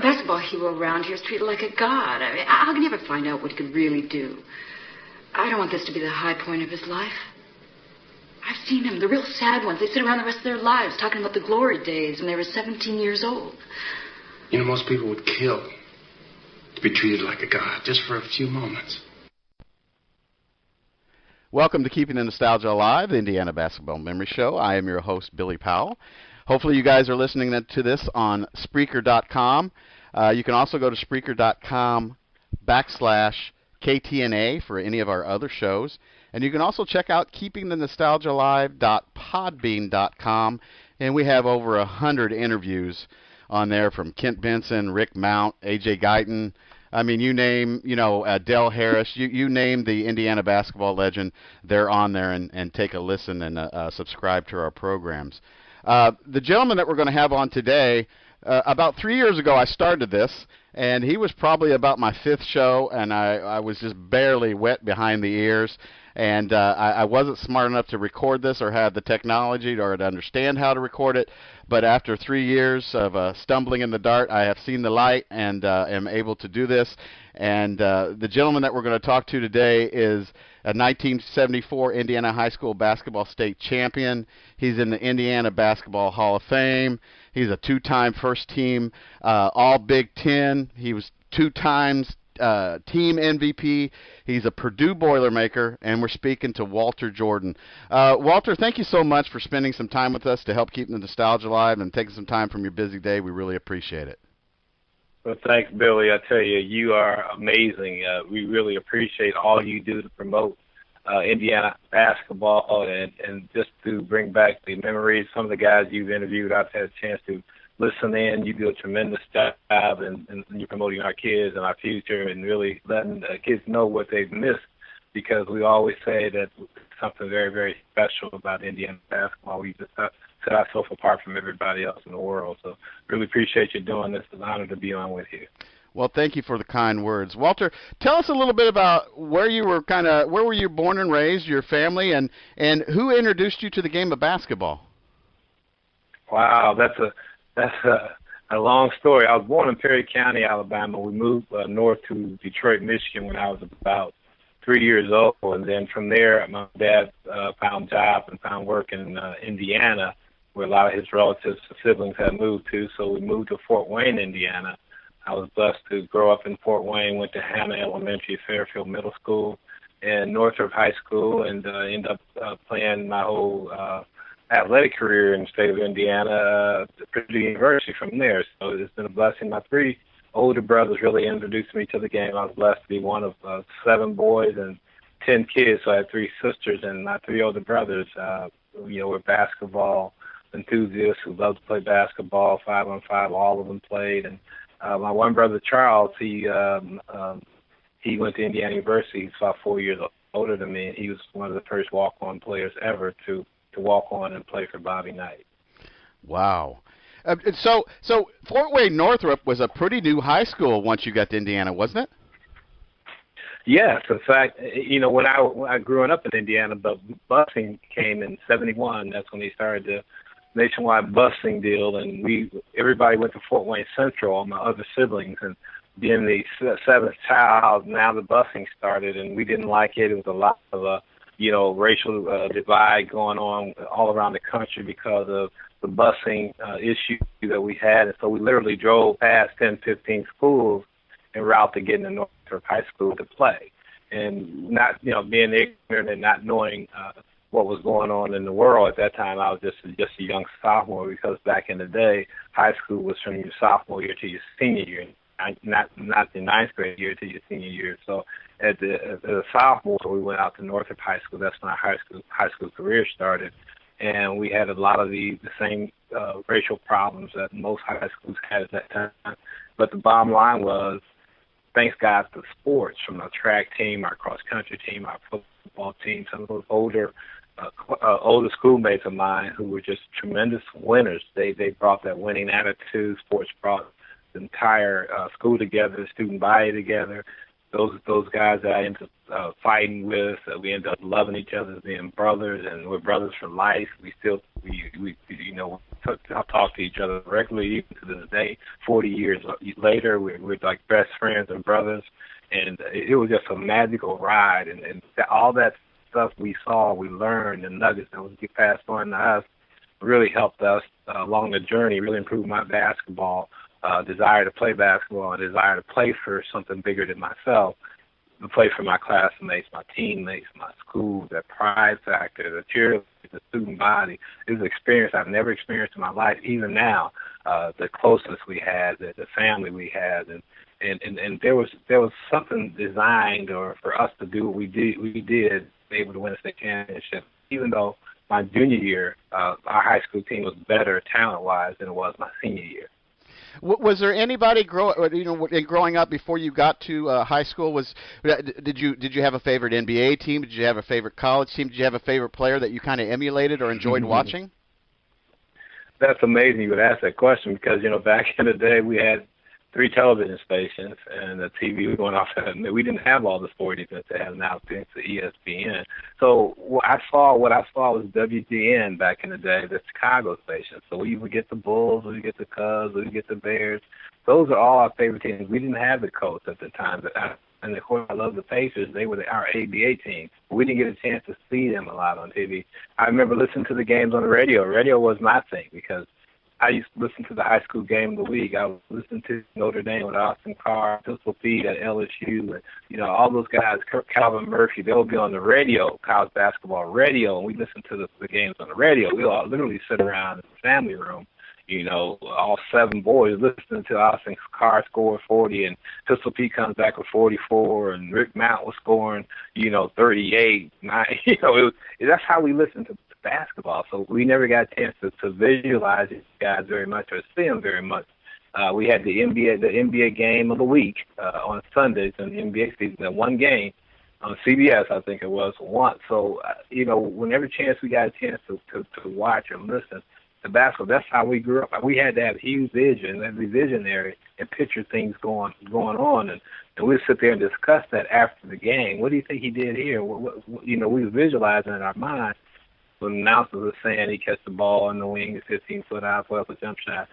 A basketball hero around here is treated like a god. I mean, how can you ever find out what he could really do? I don't want this to be the high point of his life. I've seen them, the real sad ones. They sit around the rest of their lives talking about the glory days when they were 17 years old. You know, most people would kill to be treated like a god just for a few moments. Welcome to Keeping the Nostalgia Alive, the Indiana Basketball Memory Show. I am your host, Billy Powell. Hopefully you guys are listening to this on Spreaker.com. You can also go to Spreaker.com/KTNA for any of our other shows. And you can also check out keepingthenostalgiaalive.podbean.com. And we have over 100 interviews on there from Kent Benson, Rick Mount, A.J. Guyton. I mean, you name, Dell Harris, you name the Indiana basketball legend, they're on there, and take a listen and subscribe to our programs. The gentleman that we're going to have on today, about 3 years ago I started this, and he was probably about my fifth show, and I was just barely wet behind the ears. And I wasn't smart enough to record this or have the technology or to understand how to record it. But after 3 years of stumbling in the dark, I have seen the light and am able to do this. And the gentleman that we're going to talk to today is a 1974 Indiana High School Basketball State Champion. He's in the Indiana Basketball Hall of Fame. He's a two-time first-team All-Big Ten. He was two times team MVP. He's a Purdue Boilermaker, and we're speaking to Walter Jordan. Walter, thank you so much for spending some time with us to help keep the nostalgia alive and taking some time from your busy day. We really appreciate it. Well, thanks, Billy. I tell you, you are amazing. We really appreciate all you do to promote Indiana basketball and just to bring back the memories. Some of the guys you've interviewed, I've had a chance to listen in. You do a tremendous job, and you're promoting our kids and our future and really letting kids know what they've missed, because we always say that something very, very special about Indiana basketball. We just set ourselves apart from everybody else in the world. So really appreciate you doing this. It's an honor to be on with you. Well, thank you for the kind words. Walter, tell us a little bit about where you were born and raised, your family, and who introduced you to the game of basketball? Wow, that's a long story. I was born in Perry County, Alabama. We moved north to Detroit, Michigan when I was about 3 years old. And then from there, my dad found a job and found work in Indiana, where a lot of his relatives and siblings had moved to. So we moved to Fort Wayne, Indiana. I was blessed to grow up in Fort Wayne, went to Hannah Elementary, Fairfield Middle School, and Northrop High School, and ended up playing my whole athletic career in the state of Indiana, Purdue University from there. So it's been a blessing. My three older brothers really introduced me to the game. I was blessed to be one of 7 boys and 10 kids. So I had 3 sisters, and my 3 older brothers, were basketball enthusiasts who loved to play basketball, 5-on-5. All of them played. And my one brother, Charles, he went to Indiana University. He's about 4 years older than me, and he was one of the first walk-on players ever to walk on and play for Bobby Knight. Wow. So Fort Wayne Northrop was a pretty new high school once you got to Indiana, wasn't it? Yes. In fact, when I grew up in Indiana, but busing came in '71. That's when they started the nationwide busing deal, and everybody went to Fort Wayne Central, all my other siblings, and being the 7th child, now the busing started, and we didn't like it. It was a lot of racial divide going on all around the country because of the busing issue that we had. And so we literally drove past 10, 15 schools en route to get into Northrop High School to play. And not, being ignorant and not knowing what was going on in the world at that time, I was just a young sophomore, because back in the day, high school was from your sophomore year to your senior year, not the 9th grade year to your senior year. So as a sophomore, we went out to Northrop High School. That's when our high school career started. And we had a lot of the same racial problems that most high schools had at that time. But the bottom line was, thanks God for sports, from our track team, our cross-country team, our football team, some of those older schoolmates of mine who were just tremendous winners. They brought that winning attitude. Sports brought the entire school together, the student body together. Those guys that I ended up fighting with, we ended up loving each other as being brothers, and we're brothers for life. We talk to each other regularly, even to this day. 40 years later, we're like best friends and brothers, and it was just a magical ride. And all that stuff we saw, we learned, and nuggets that was passed on to us really helped us along the journey, really improved my basketball, desire to play basketball, and desire to play for something bigger than myself, to play for my classmates, my teammates, my school, that pride factor, the cheerleaders, the student body. It was an experience I've never experienced in my life, even now, the closeness we had, the family we had, and there was something designed or for us to do what we did, be able to win a state championship, even though my junior year, our high school team was better talent-wise than it was my senior year. Was there anybody growing up before you got to high school? Did you have a favorite NBA team? Did you have a favorite college team? Did you have a favorite player that you kind of emulated or enjoyed watching? That's amazing you would ask that question because back in the day we had 3 television stations and the TV was going off. We didn't have all the sport events they have now thanks to ESPN. So what I saw was WGN back in the day, the Chicago station. So we would get the Bulls, we would get the Cubs, we would get the Bears. Those are all our favorite teams. We didn't have the Colts at the time, and of course I love the Pacers. They were our ABA team. We didn't get a chance to see them a lot on TV. I remember listening to the games on the radio. Radio was my thing because I used to listen to the high school game of the week. I would listen to Notre Dame with Austin Carr, Pistol Pete at LSU, and all those guys, Calvin Murphy, they'll be on the radio, college basketball radio, and we listen to the games on the radio. We all literally sit around in the family room, all 7 boys listening to Austin Carr score 40, and Pistol Pete comes back with 44, and Rick Mount was scoring, 38. That's how we listened to basketball. So we never got a chance to visualize these guys very much or see them very much. We had the NBA game of the week on Sundays in the NBA season, one game on CBS, I think it was, once. So, whenever chance we got a chance to watch or listen to basketball, that's how we grew up. We had to have huge vision and be visionary and picture things going on. And we'd sit there and discuss that after the game. What do you think he did here? We were visualizing in our mind. When the announcer was saying he catch the ball in the wing, 15-foot out, 12-foot jump shot,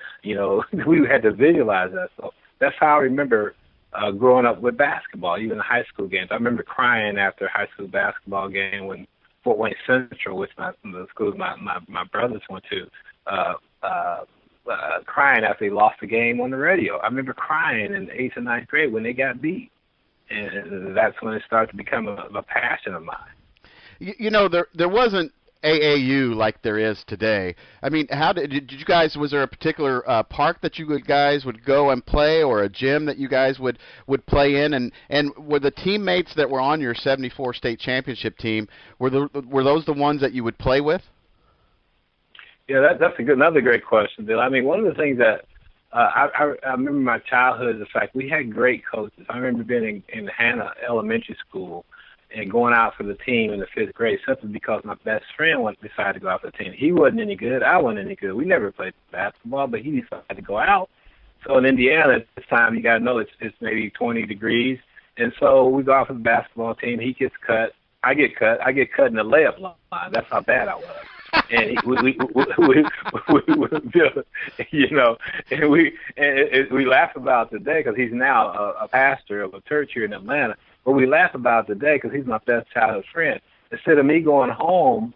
we had to visualize that. So that's how I remember growing up with basketball, even the high school games. I remember crying after a high school basketball game when Fort Wayne Central, which the schools my brothers went to, crying after they lost the game on the radio. I remember crying in the 8th and 9th grade when they got beat, and that's when it started to become a passion of mine. There wasn't AAU like there is today. I mean, how did you guys? Was there a particular park that you guys would go and play, or a gym that you guys would play in? And were the teammates that were on your '74 state championship team were those the ones that you would play with? Yeah, that's another great question, Bill. I mean, one of the things that I remember my childhood is the fact we had great coaches. I remember being in Hannah Elementary School and going out for the team in the 5th grade simply because my best friend decided to go out for the team. He wasn't any good. I wasn't any good. We never played basketball, but he decided to go out. So in Indiana at this time, you got to know it's maybe 20 degrees. And so we go out for the basketball team. He gets cut. I get cut in the layup line. That's how bad I was. And we laugh about it today because he's now a pastor of a church here in Atlanta. But we laugh about it today because he's my best childhood friend. Instead of me going home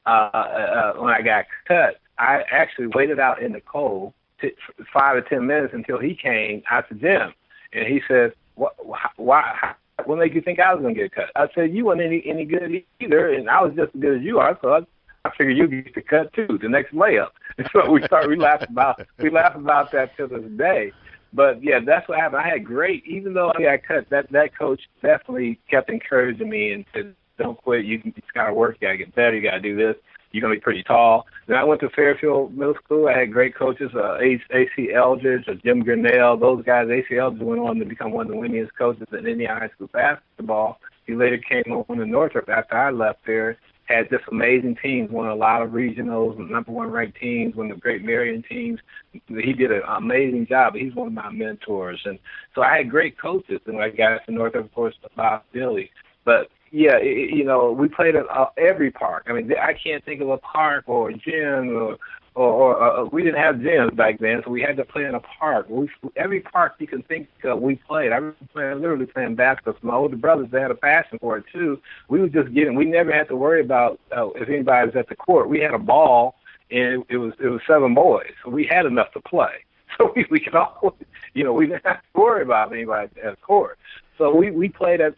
when I got cut, I actually waited out in the cold 5 or 10 minutes until he came out the gym, and he said, "Why? What made you think I was going to get cut?" I said, "You weren't any good either, and I was just as good as you are, so I figured you get the cut too, the next layup." And so we laugh about that to this day. But yeah, that's what happened. I had great, even though I got cut, that coach definitely kept encouraging me and said, "Don't quit. You just got to work. You got to get better. You got to do this. You're going to be pretty tall." Then I went to Fairfield Middle School. I had great coaches, A.C. Eldridge, Jim Grinnell. Those guys, A.C. Eldridge went on to become one of the winningest coaches in Indiana high school basketball. He later came on to Northrop after I left there. Had just amazing teams, won a lot of regionals, #1 ranked teams, one of the Great Marion teams. He did an amazing job. He's one of my mentors. And so I had great coaches. And when I got to Northrop, of course, Bob Billy. But, yeah, we played at every park. I mean, I can't think of a park or a gym or we didn't have gyms back then, so we had to play in a park. Every park you can think of, we played. I remember literally playing basketball. My older brothers, they had a passion for it too. We would just get in. We never had to worry about if anybody was at the court. We had a ball, and it was 7 boys, so we had enough to play. So we could always, we didn't have to worry about anybody at the court. So we played at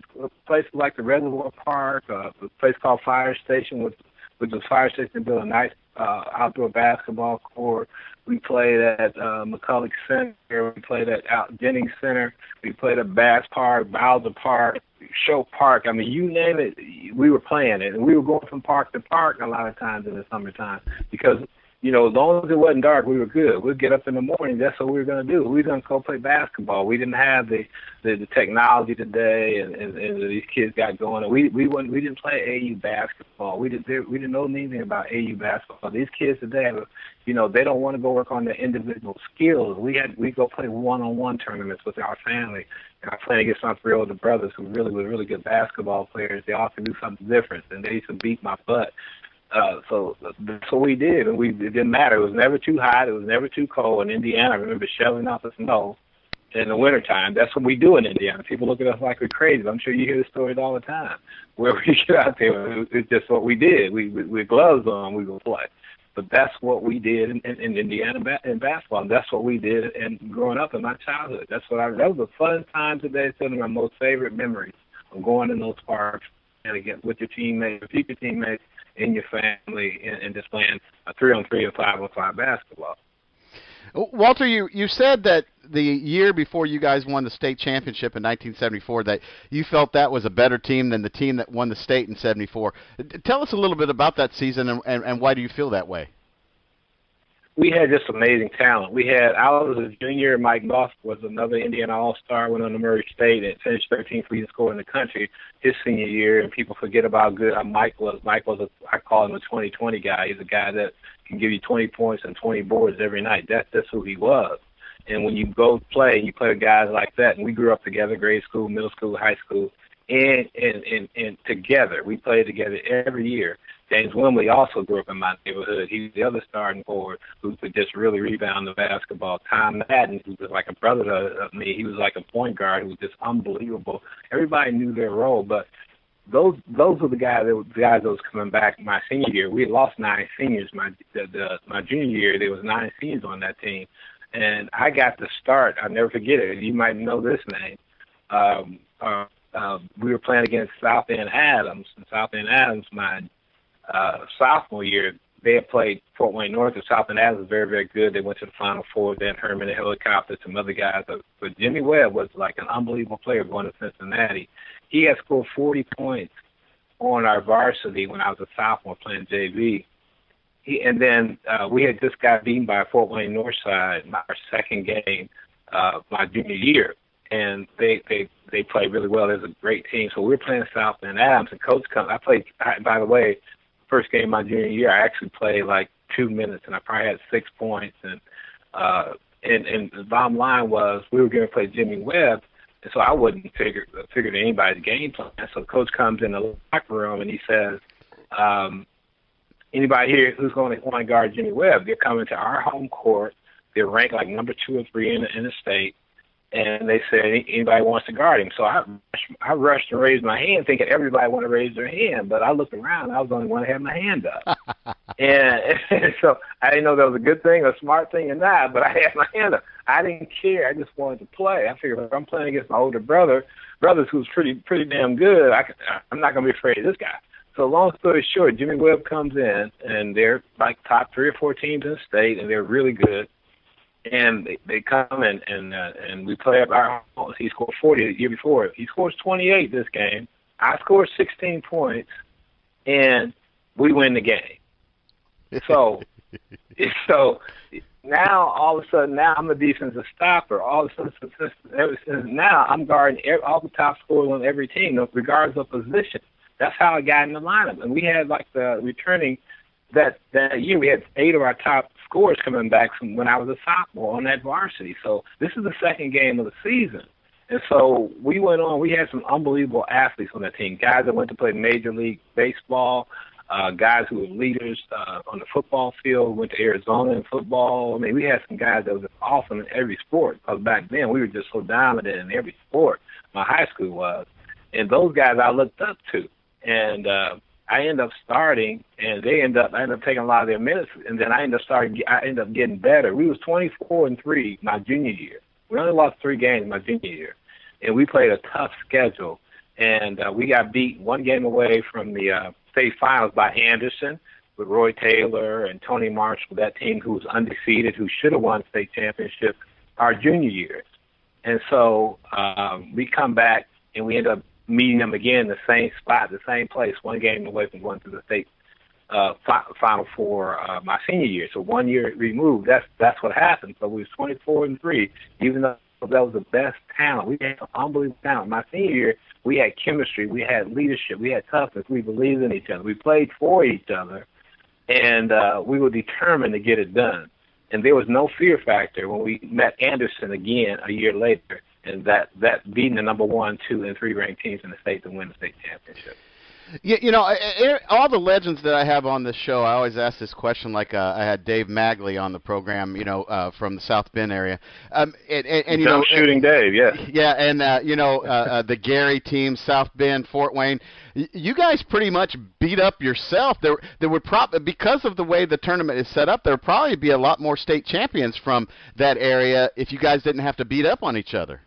places like the Reservoir Park, a place called Fire Station, which was Fire Station built a nice outdoor basketball court. We played at McCulloch Center. We played at Jennings Center. We played at Bass Park, Bowser Park, Show Park. I mean, you name it, we were playing it. And we were going from park to park a lot of times in the summertime because, as long as it wasn't dark, we were good. We'd get up in the morning. That's what we were going to do. We were going to go play basketball. We didn't have the technology today, and these kids got going. We didn't play AU basketball. We didn't know anything about AU basketball. These kids today, they don't want to go work on their individual skills. We go play one-on-one tournaments with our family. And I played against my 3 older brothers who really were really good basketball players. They all could do something different, and they used to beat my butt. So that's what we did, and it didn't matter. It was never too hot. It was never too cold. In Indiana, I remember shoveling off the snow in the wintertime. That's what we do in Indiana. People look at us like we're crazy. I'm sure you hear the stories all the time where we get out there. It's just what we did. We gloves on, we would play. But that's what we did in Indiana in basketball. And that's what we did growing up in my childhood. That was a fun time today. It's one of my most favorite memories of going in those parks and again with your teammates, future teammates, in your family, and just playing a 3-on-3 or 5-on-5 basketball. Walter, you said that the year before you guys won the state championship in 1974 that you felt that was a better team than the team that won the state in 74. Tell us a little bit about that season and why do you feel that way? We had just amazing talent. I was a junior. Mike Goff was another Indiana All-Star, went on to Murray State and finished 13th leading scorer in the country his senior year. And people forget about how good Mike was. I call him a 20-20 guy. He's a guy that can give you 20 points and 20 boards every night. That's who he was. And when you go play, and you play with guys like that, and we grew up together, grade school, middle school, high school, and together. We played together every year. James Wimley also grew up in my neighborhood. He was the other starting forward who could just really rebound the basketball. Tom Madden, who was like a brother to me, he was like a point guard who was just unbelievable. Everybody knew their role, but those were the guys that was coming back my senior year. We had lost 9 seniors. My junior year, there was 9 seniors on that team, and I got the start. I'll never forget it. You might know this name. We were playing against South End Adams. And South End Adams, my sophomore year, they had played Fort Wayne North, and South End Adams was very, very good. They went to the Final Four. Dan Herman, the helicopter, some other guys. But Jimmy Webb was like an unbelievable player going to Cincinnati. He had scored 40 points on our varsity when I was a sophomore playing JV. And then we had just got beaten by Fort Wayne Northside in our second game my junior year. And they played really well. There's a great team. So we were playing South End Adams, and Coach comes. By the way, first game my junior year, I actually played like 2 minutes, and I probably had 6 points. And the bottom line was we were going to play Jimmy Webb, and so I wouldn't figure anybody's game plan. So Coach comes in the locker room, and he says, anybody here who's going to want to guard Jimmy Webb, they're coming to our home court. They're ranked like number 2 or 3 in the state. And they said, anybody wants to guard him. So I rushed and raised my hand thinking everybody wanted to raise their hand. But I looked around. I was the only one that had my hand up. and so I didn't know that was a good thing, a smart thing or not, but I had my hand up. I didn't care. I just wanted to play. I figured if I'm playing against my older brothers who's pretty damn good, I'm not going to be afraid of this guy. So long story short, Jimmy Webb comes in, and they're like top 3 or 4 teams in the state, and they're really good. And they come and we play up our home. He scored 40 the year before. He scores 28 this game. I scored 16 points, and we win the game. So now all of a sudden, now I'm a defensive stopper. All of a sudden, now I'm guarding all the top scorers on every team, regardless of position. That's how I got in the lineup. And we had like the returning that year. We had 8 of our top scorers coming back from when I was a sophomore on that varsity. So this is the second game of the season. And so we went on. We had some unbelievable athletes on that team, guys that went to play Major League Baseball. guys who were leaders on the football field, went to Arizona in football. I mean, we had some guys that was awesome in every sport, because back then we were just so dominant in every sport. My high school was. And those guys I looked up to. And I ended up starting, and I ended up taking a lot of their minutes, and then I ended up getting better. We was 24-3 my junior year. We only lost 3 games my junior year, and we played a tough schedule. And we got beat one game away from the state finals by Anderson with Roy Taylor and Tony Marshall, that team who was undefeated, who should have won state championship our junior years. And so we come back, and we end up meeting them again in the same spot, the same place, one game away from going to the state Final Four my senior year. So 1 year removed. That's what happened. So we was 24-3, even though that was the best talent. We had unbelievable talent. My senior year, we had chemistry, we had leadership, we had toughness, we believed in each other, we played for each other, and we were determined to get it done. And there was no fear factor when we met Anderson again a year later, and that beating the number 1, 2, and 3 ranked teams in the state to win the state championship. You know, all the legends that I have on this show, I always ask this question. Like I had Dave Magley on the program, you know, from the South Bend area, and you know, shooting Dave, yeah, yeah, and you know, the Gary team, South Bend, Fort Wayne. You guys pretty much beat up yourself. There would because of the way the tournament is set up, there would probably be a lot more state champions from that area if you guys didn't have to beat up on each other.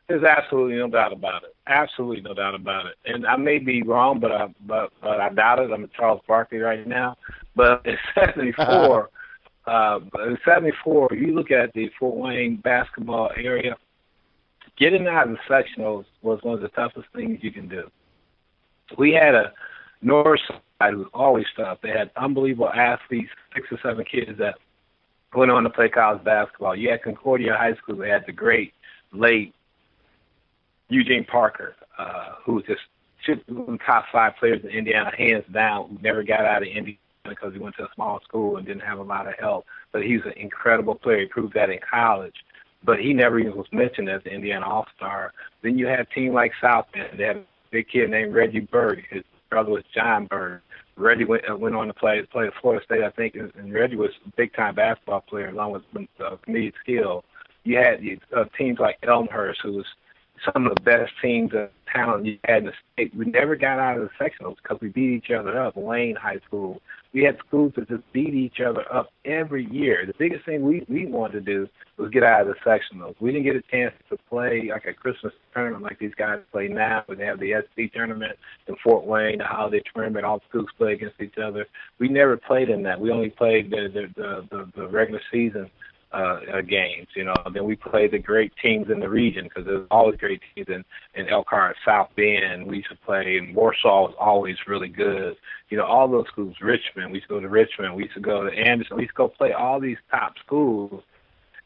There's absolutely no doubt about it. Absolutely no doubt about it. And I may be wrong, but I doubt it. I'm at Charles Barkley right now. But in '74, you look at the Fort Wayne basketball area, getting out of the sectionals was one of the toughest things you can do. We had a north side who was always tough. They had unbelievable athletes, 6 or 7 kids that went on to play college basketball. You had Concordia High School. They had the great late Eugene Parker, who was just one of the top 5 players in Indiana, hands down, who never got out of Indiana because he went to a small school and didn't have a lot of help. But he was an incredible player. He proved that in college. But he never even was mentioned as the Indiana All-Star. Then you had a team like South Bend. They had a big kid named Reggie Bird. His brother was John Bird. Reggie went on to play at Florida State, I think, and Reggie was a big-time basketball player along with comedic skill. You had teams like Elmhurst, who was some of the best teams of talent you had in the state. We never got out of the sectionals because we beat each other up. Wayne High School. We had schools that just beat each other up every year. The biggest thing we wanted to do was get out of the sectionals. We didn't get a chance to play like a Christmas tournament like these guys play now, when they have the SC tournament in Fort Wayne, the holiday tournament, all schools play against each other. We never played in that. We only played the regular season games, you know. Then we played the great teams in the region, because there's always great teams in Elkhart, South Bend. We used to play, and Warsaw was always really good. You know, all those schools, Richmond, we used to go to Richmond. We used to go to Anderson. We used to go play all these top schools.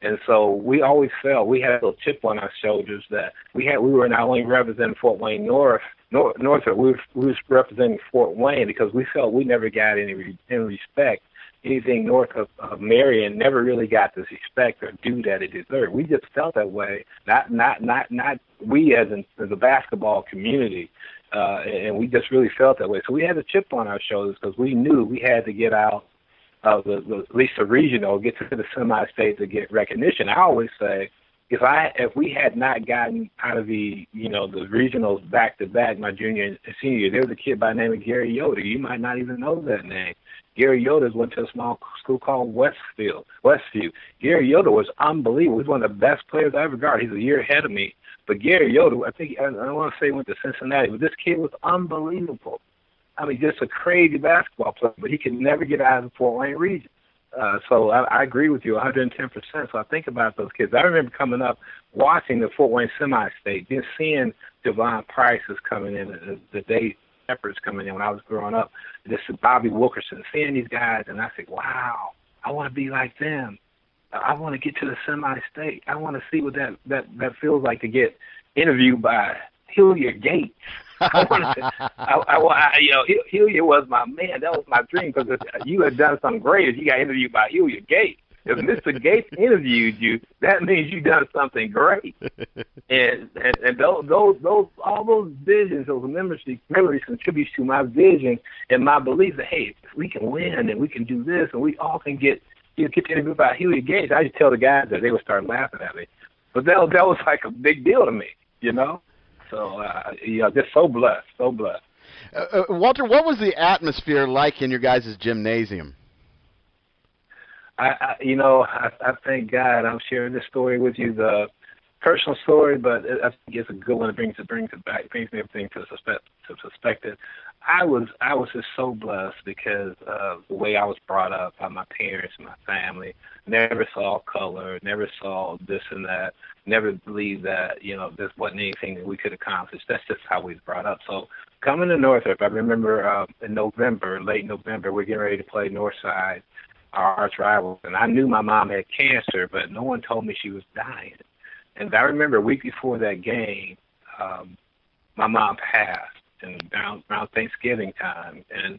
And so we always felt we had a little chip on our shoulders that we were not only representing Fort Wayne North, we were representing Fort Wayne, because we felt we never got any respect. Anything north of Marion never really got the respect or due that it deserved. We just felt that way, not we as the basketball community, and we just really felt that way. So we had a chip on our shoulders, because we knew we had to get out of at least the regional, get to the semi-state to get recognition. I always say, if we had not gotten out of the regionals back to back my junior and senior year, there was a kid by the name of Gary Yoder. You might not even know that name. Gary Yoder went to a small school called Westview. Gary Yoder was unbelievable. He was one of the best players I ever guarded. He's a year ahead of me. But Gary Yoder, I don't want to say he went to Cincinnati, but this kid was unbelievable. I mean, just a crazy basketball player, but he could never get out of the Fort Wayne region. So I agree with you 110%. So I think about those kids. I remember coming up, watching the Fort Wayne semi-state, just seeing Javon Price's coming in, the day Peppers coming in when I was growing up, just Bobby Wilkerson, seeing these guys, and I said, wow, I want to be like them. I want to get to the semi-state. I want to see what that feels like to get interviewed by Hilliard Gates. Hilliard was my man. That was my dream, because you had done something great if you got interviewed by Hilliard Gates. If Mr. Gates interviewed you, that means you've done something great. And those all those visions, those memories contribute to my vision and my belief that, hey, we can win and we can do this and we all can get to interview about Huey Gates. I just tell the guys that, they would start laughing at me. But that was like a big deal to me, you know. So, just so blessed, so blessed. Walter, what was the atmosphere like in your guys' gymnasium? I thank God I'm sharing this story with you, the personal story, but I think it's a good one. It brings me everything to perspective. I was just so blessed because of the way I was brought up by my parents and my family. Never saw color, never saw this and that, never believed that, this wasn't anything that we could accomplish. That's just how we was brought up. So coming to Northrop, I remember in November, late November, we're getting ready to play Northside, our arch rivals, and I knew my mom had cancer, but no one told me she was dying. And I remember a week before that game, my mom passed, and around Thanksgiving time, and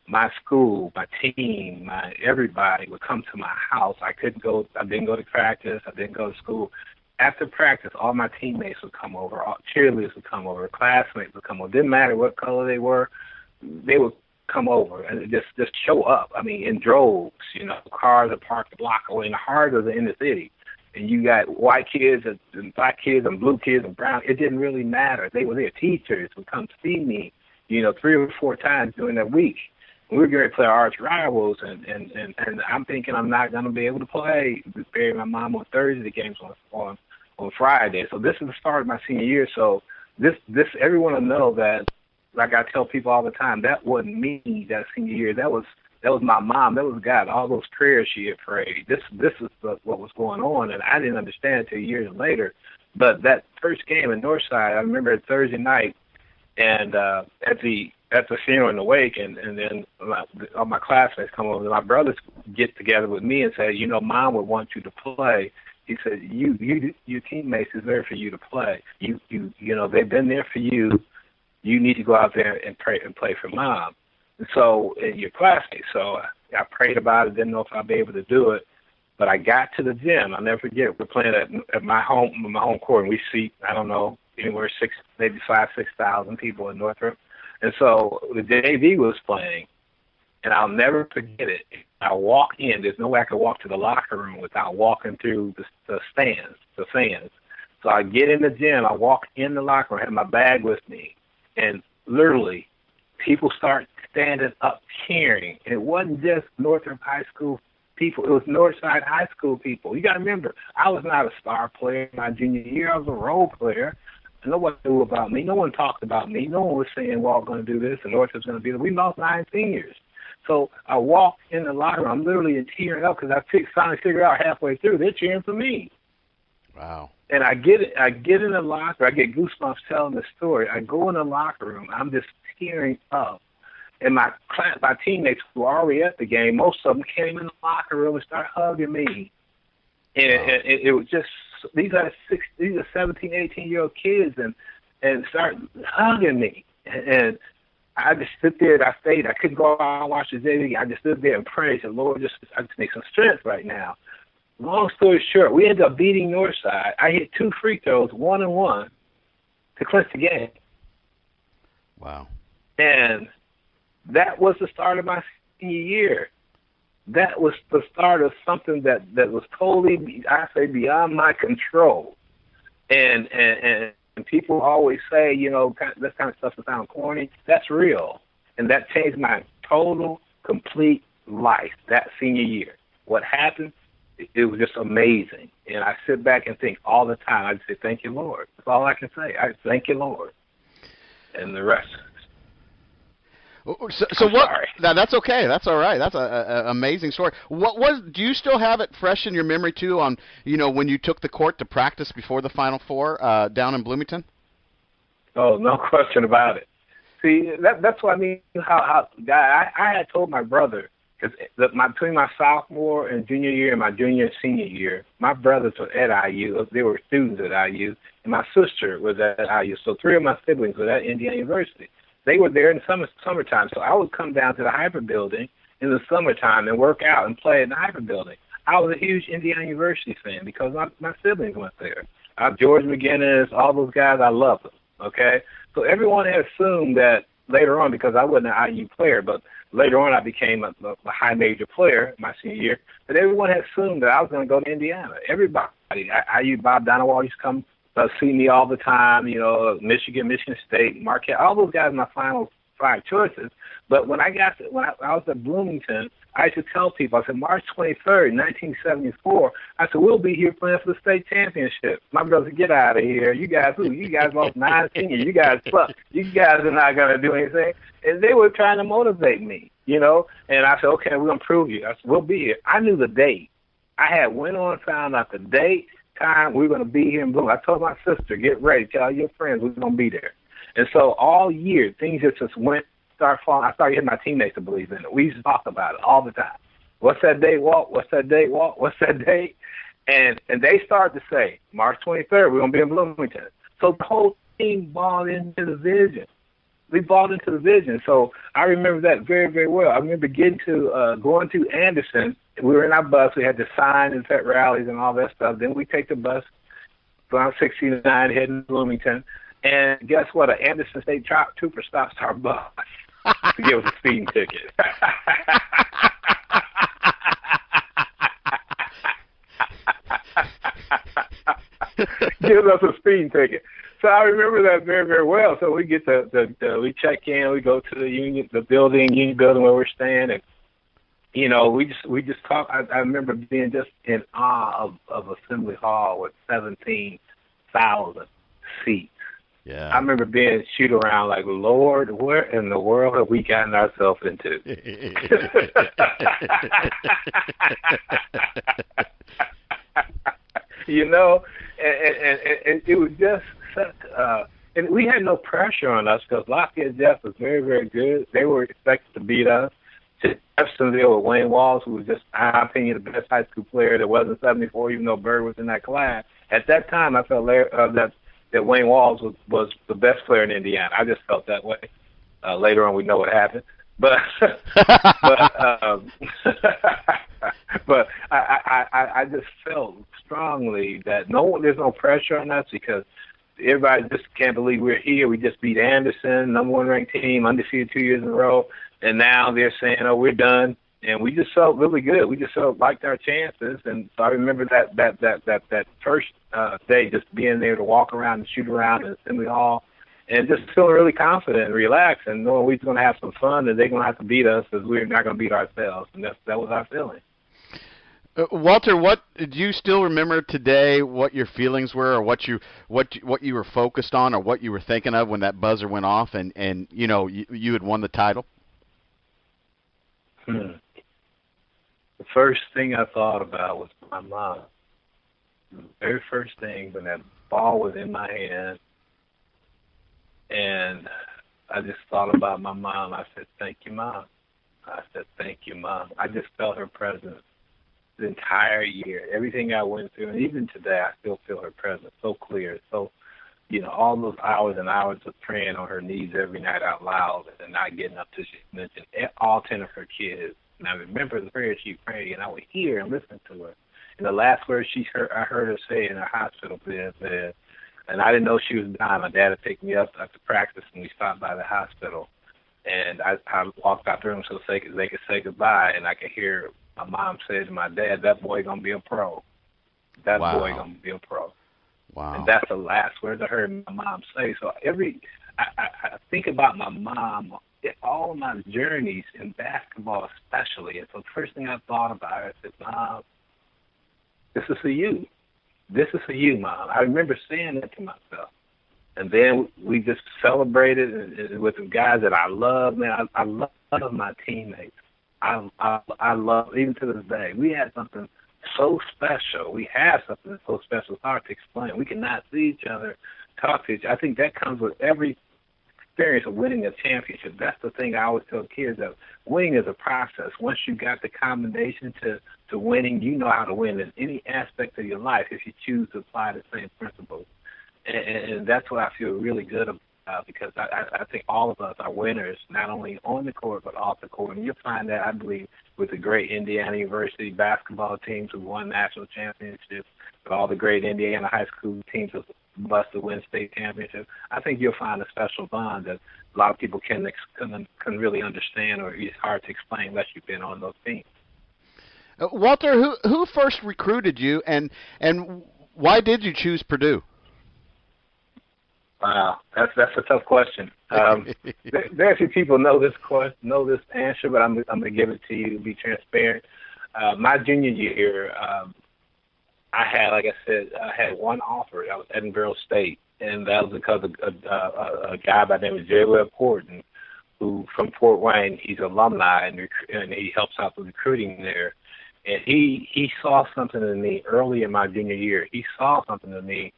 my school, my team, everybody would come to my house. I didn't go to practice. I didn't go to school. After practice, all my teammates would come over. All cheerleaders would come over. Classmates would come over. Didn't matter what color they were. They would come over and just show up. I mean, in droves. Cars are parked a block away in the heart of the inner city. And you got white kids and black kids and blue kids and brown. It didn't really matter. They were there. Teachers would come see me, 3 or 4 times during that week. We were going to play our arch rivals, and I'm thinking I'm not going to be able to play. We buried my mom on Thursday. The game's on Friday. So this is the start of my senior year. So this everyone will know that, like I tell people all the time, that wasn't me that senior year. That was my mom. That was God. All those prayers she had prayed. This is what was going on, and I didn't understand until years later. But that first game in Northside, I remember it Thursday night, and at the funeral and the wake, and then all my classmates come over. My brothers get together with me and say, Mom would want you to play. He said, your teammates is there for you to play. They've been there for you. You need to go out there and pray and play for Mom. And so, your classmates. So I prayed about it. Didn't know if I'd be able to do it, but I got to the gym. I'll never forget. We're playing at my home court, and we seat, I don't know, anywhere 6,000 people in Northrop. And so the JV was playing, and I'll never forget it. I walk in. There's no way I could walk to the locker room without walking through the stands, the fans. So I get in the gym. I walk in the locker room. I have my bag with me, and literally people start standing up cheering. And it wasn't just Northrop High School people. It was Northside High School people. You got to remember, I was not a star player my junior year. I was a role player. No one knew about me. No one talked about me. No one was saying, well, I'm going to do this and Northrop's going to be there. We lost 9 seniors. So I walked in the locker room. I'm literally tearing up because I finally figured out halfway through they're cheering for me. Wow. And I get in the locker. I get goosebumps telling the story. I go in the locker room. I'm just tearing up. And my teammates who were already at the game, most of them came in the locker room and started hugging me. And it was just, these are 17, 18-year-old kids and start hugging me. And I just stood there. I stayed. I couldn't go out and watch the JV. I just stood there and prayed. I said, Lord, I just need some strength right now. Long story short, we ended up beating Northside. I hit 2 free throws, 1 and 1, to clinch the game. Wow. And that was the start of my senior year. That was the start of something that was totally, I say, beyond my control. And people always say, this kind of stuff is sound corny. That's real. And that changed my total, complete life that senior year. What happened, it was just amazing. And I sit back and think all the time. I just say, thank you, Lord. That's all I can say. I thank you, Lord. And the rest. So what? Sorry. That's okay. That's all right. That's an amazing story. Do you still have it fresh in your memory too? On when you took the court to practice before the Final Four down in Bloomington. Oh, no question about it. See, that's what I mean. How I had told my brother, because between my sophomore and junior year and my junior and senior year, my brothers were at IU. They were students at IU, and my sister was at IU. So 3 of my siblings were at Indiana University. They were there in summertime, so I would come down to the Hyper Building in the summertime and work out and play in the Hyper Building. I was a huge Indiana University fan because my siblings went there. George McGinnis, all those guys, I loved them, okay? So everyone had assumed that later on, because I wasn't an IU player, but later on I became a high major player my senior year, but everyone had assumed that I was going to go to Indiana. Everybody. IU, Bob Donowald used to come see me all the time, you know, Michigan State, Marquette, all those guys, my final 5 choices. But when I was at Bloomington, I used to tell people, I said, March 23rd, 1974, I said, we'll be here playing for the state championship. My brother, get out of here. You guys lost 9 seniors. You guys suck. You guys are not going to do anything. And they were trying to motivate me, you know. And I said, okay, we're going to prove you. I said, we'll be here. I knew the date. I had went on and found out the date, time, we're going to be here in Bloomington. I told my sister, get ready. Tell your friends we're going to be there. And so all year, things just went, start falling. I started getting my teammates to believe in it. We used to talk about it all the time. What's that date, Walt? What's that date, Walt? What's that date? And they started to say, March 23rd, we're going to be in Bloomington. So the whole team bought into the vision. We bought into the vision. So I remember that very, very well. I remember going to Anderson. We were in our bus. We had to sign and pet rallies and all that stuff. Then we take the bus around 69 heading to Bloomington. And guess what? An Anderson State Trooper stops our bus to give us a speeding ticket. Gives us a speeding ticket. So I remember that very, very well. So we get we check in, we go to the union building where we're staying, and you know, we just talk. I remember being just in awe of Assembly Hall with 17,000 seats. Yeah. I remember being shoot around like, Lord, where in the world have we gotten ourselves into? You know, and it was just such, and we had no pressure on us because Lafayette Jeff was very, very good. They were expected to beat us. Jeffersonville with Wayne Walls, who was just, in my opinion, the best high school player that wasn't 74, even though Bird was in that class. At that time, I felt that Wayne Walls was the best player in Indiana. I just felt that way. Later on, we know what happened. But but I just felt strongly that there's no pressure on us because everybody just can't believe we're here. We just beat Anderson, number 1 ranked team, undefeated 2 years in a row, and now they're saying, "Oh, we're done." And we just felt really good. We just felt liked our chances. And so I remember that first day, just being there to walk around and shoot around in Assembly Hall, and just feeling really confident and relaxed, and knowing we're going to have some fun, and they're going to have to beat us because we're not going to beat ourselves. And that was our feeling. Walter, what do you still remember today? What your feelings were, or what you were focused on, or what you were thinking of when that buzzer went off, and you know you had won the title? The first thing I thought about was my mom. The very first thing when that ball was in my hand, and I just thought about my mom. I said, "Thank you, Mom." I said, "Thank you, Mom." I just felt her presence the entire year. Everything I went through, and even today, I still feel her presence so clear. So, you know, all those hours and hours of praying on her knees every night out loud and not getting up to she mentioned all 10 of her kids. And I remember the prayer she prayed, and I would hear and listen to her. And the last words I heard her say in her hospital bed, and I didn't know she was dying. My dad had taken me up after practice, and we stopped by the hospital. And I walked out the room so they could say goodbye, and I could hear my mom say to my dad, "That boy gonna be a pro. That boy gonna be a pro." Wow. And that's the last words I heard my mom say. So I think about my mom, all of my journeys in basketball especially. And so the first thing I thought about her, I said, "Mom, this is for you. This is for you, Mom." I remember saying that to myself. And then we just celebrated with the guys that I love. Man, I love my teammates. I love, even to this day, we had something so special. We have something so special. It's hard to explain. We cannot see each other, talk to each other. I think that comes with every experience of winning a championship. That's the thing I always tell kids, that winning is a process. Once you got the combination to winning, you know how to win in any aspect of your life if you choose to apply the same principles. And that's what I feel really good because I think all of us are winners, not only on the court but off the court. And you'll find that, I believe, with the great Indiana University basketball teams who won national championships, with all the great Indiana high school teams who blessed to win state championships. I think you'll find a special bond that a lot of people can really understand, or it's hard to explain unless you've been on those teams. Walter, who first recruited you, and why did you choose Purdue? Wow, that's a tough question. Very few people know this answer, but I'm going to give it to you to be transparent. My junior year, I had one offer. That was Edinboro State, and that was because of a guy by the name of J. Webb Horton, who from Fort Wayne. He's an alumni, and he helps out with recruiting there. And he saw something in me early in my junior year. He saw something in me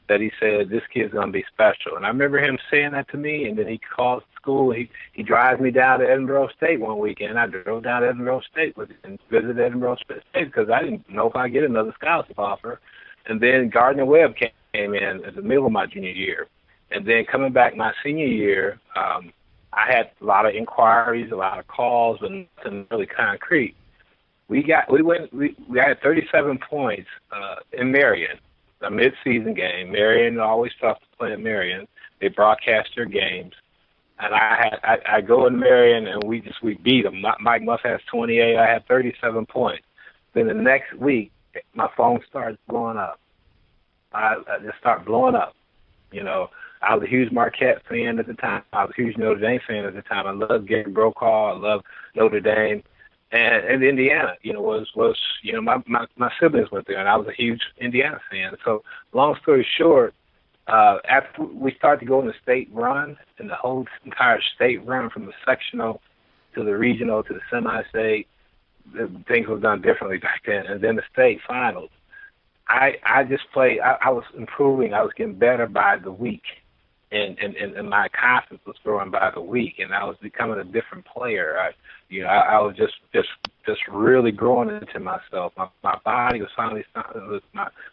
that he said, this kid's going to be special. And I remember him saying that to me, and then he calls school. He drives me down to Edinboro State one weekend. I drove down to Edinboro State with him and visited Edinboro State because I didn't know if I'd get another scholarship offer. And then Gardner Webb came in at the middle of my junior year. And then coming back my senior year, I had a lot of inquiries, a lot of calls, but nothing really concrete. We had 37 points in Marion, a mid-season game. Marion always tough to play at Marion. They broadcast their games, and I go in Marion and we beat them. Mike Muff has 28. I had 37 points. Then the next week, my phone starts blowing up. I just start blowing up. You know, I was a huge Marquette fan at the time. I was a huge Notre Dame fan at the time. I loved Gary Brokaw. I loved Notre Dame. And Indiana, was my siblings went there, and I was a huge Indiana fan. So, long story short, after we started to go in the state run, and the whole entire state run from the sectional to the regional to the semi-state, things were done differently back then. And then the state finals, I just played. I was improving. I was getting better by the week, and my confidence was growing by the week, and I was becoming a different player. I was just really growing into myself. My body was finally,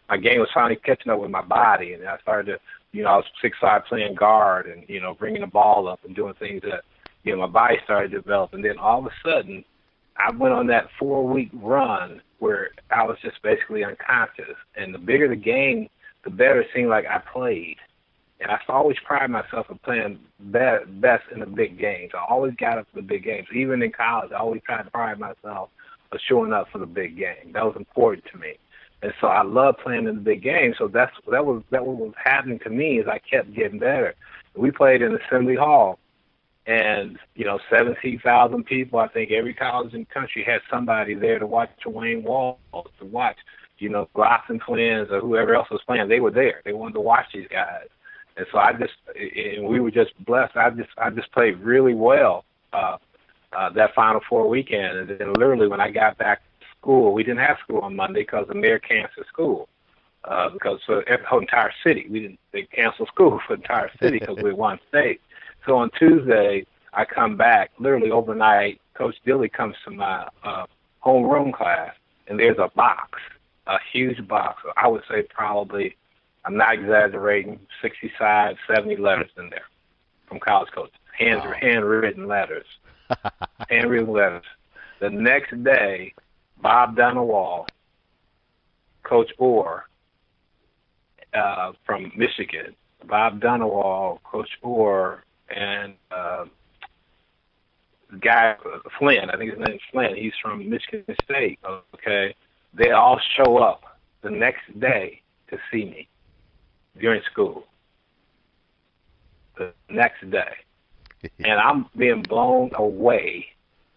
my game was finally catching up with my body, and I started to, I was 6'5" playing guard, and bringing the ball up and doing things that, my body started to develop, and then all of a sudden, I went on that 4-week run where I was just basically unconscious, and the bigger the game, the better it seemed like I played. And I always pride myself in playing best in the big games. I always got up for the big games. Even in college, I always tried to pride myself of showing up for the big game. That was important to me. And so I loved playing in the big games. So that was happening to me as I kept getting better. We played in Assembly Hall, and 17,000 people. I think every college in the country had somebody there to watch Wayne Walls, to watch Glosson Twins or whoever else was playing. They were there. They wanted to watch these guys. And so and we were just blessed. I just played really well that Final Four weekend. And then literally when I got back to school, we didn't have school on Monday because the mayor canceled school. Because for the whole entire city, they canceled school for the entire city because we won state. So on Tuesday, I come back, literally overnight, Coach Dilly comes to my homeroom class, and there's a box, a huge box. I would say probably, I'm not exaggerating, 65, 70 letters in there from college coaches, handwritten letters, handwritten letters. The next day, Bob Dunawall, Coach Orr from Michigan, Bob Dunawall, Coach Orr, and the guy, Flynn, I think his name's Flynn, he's from Michigan State, okay? They all show up the next day to see me during school. The next day. And I'm being blown away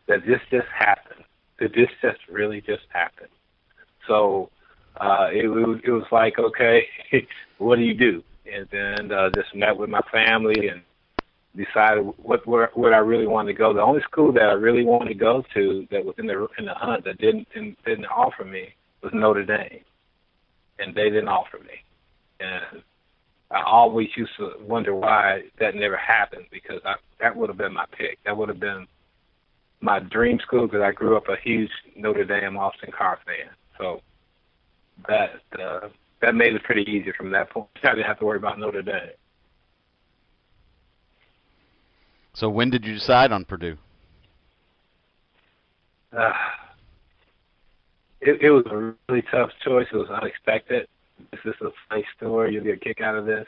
that this just happened, that this just really just happened. So it was like, okay, what do you do? And then just met with my family and decided where I really wanted to go. The only school that I really wanted to go to that was in the hunt that didn't offer me was Notre Dame, and they didn't offer me. And I always used to wonder why that never happened, because that would have been my pick. That would have been my dream school, because I grew up a huge Notre Dame Austin Carr fan. So that made it pretty easy from that point. I didn't have to worry about Notre Dame. So when did you decide on Purdue? It was a really tough choice. It was unexpected. This is a funny story. You'll get a kick out of this.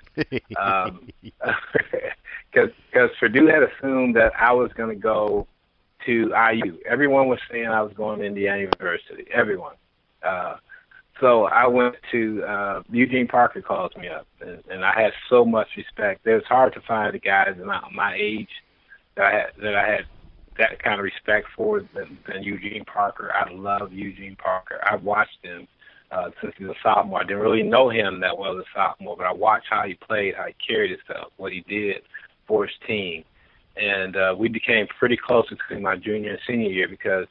Because Purdue had assumed that I was going to go to IU. Everyone was saying I was going to Indiana University. Everyone. So I went to Eugene Parker calls me up, and I had so much respect. It was hard to find the guys my age that I had that kind of respect for than Eugene Parker. I love Eugene Parker. I've watched him since he was a sophomore. I didn't really know him that well as a sophomore, but I watched how he played, how he carried himself, what he did for his team. And we became pretty close between my junior and senior year because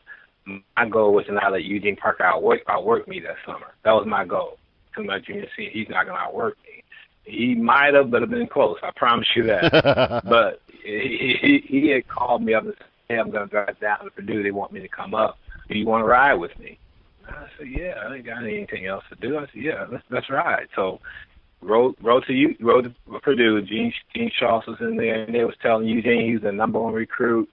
my goal was to not let Eugene Parker outwork me that summer. That was my goal. To my junior and senior, he's not going to outwork me. He might have, but have been close. I promise you that. But he had called me up and said, "Hey, I'm going to drive down to Purdue. They want me to come up. Do you want to ride with me?" I said, "Yeah, I ain't got anything else to do." I said, "Yeah, let's ride." So rode to Purdue. Gene Schultz was in there, and they was telling Eugene he's the number one recruit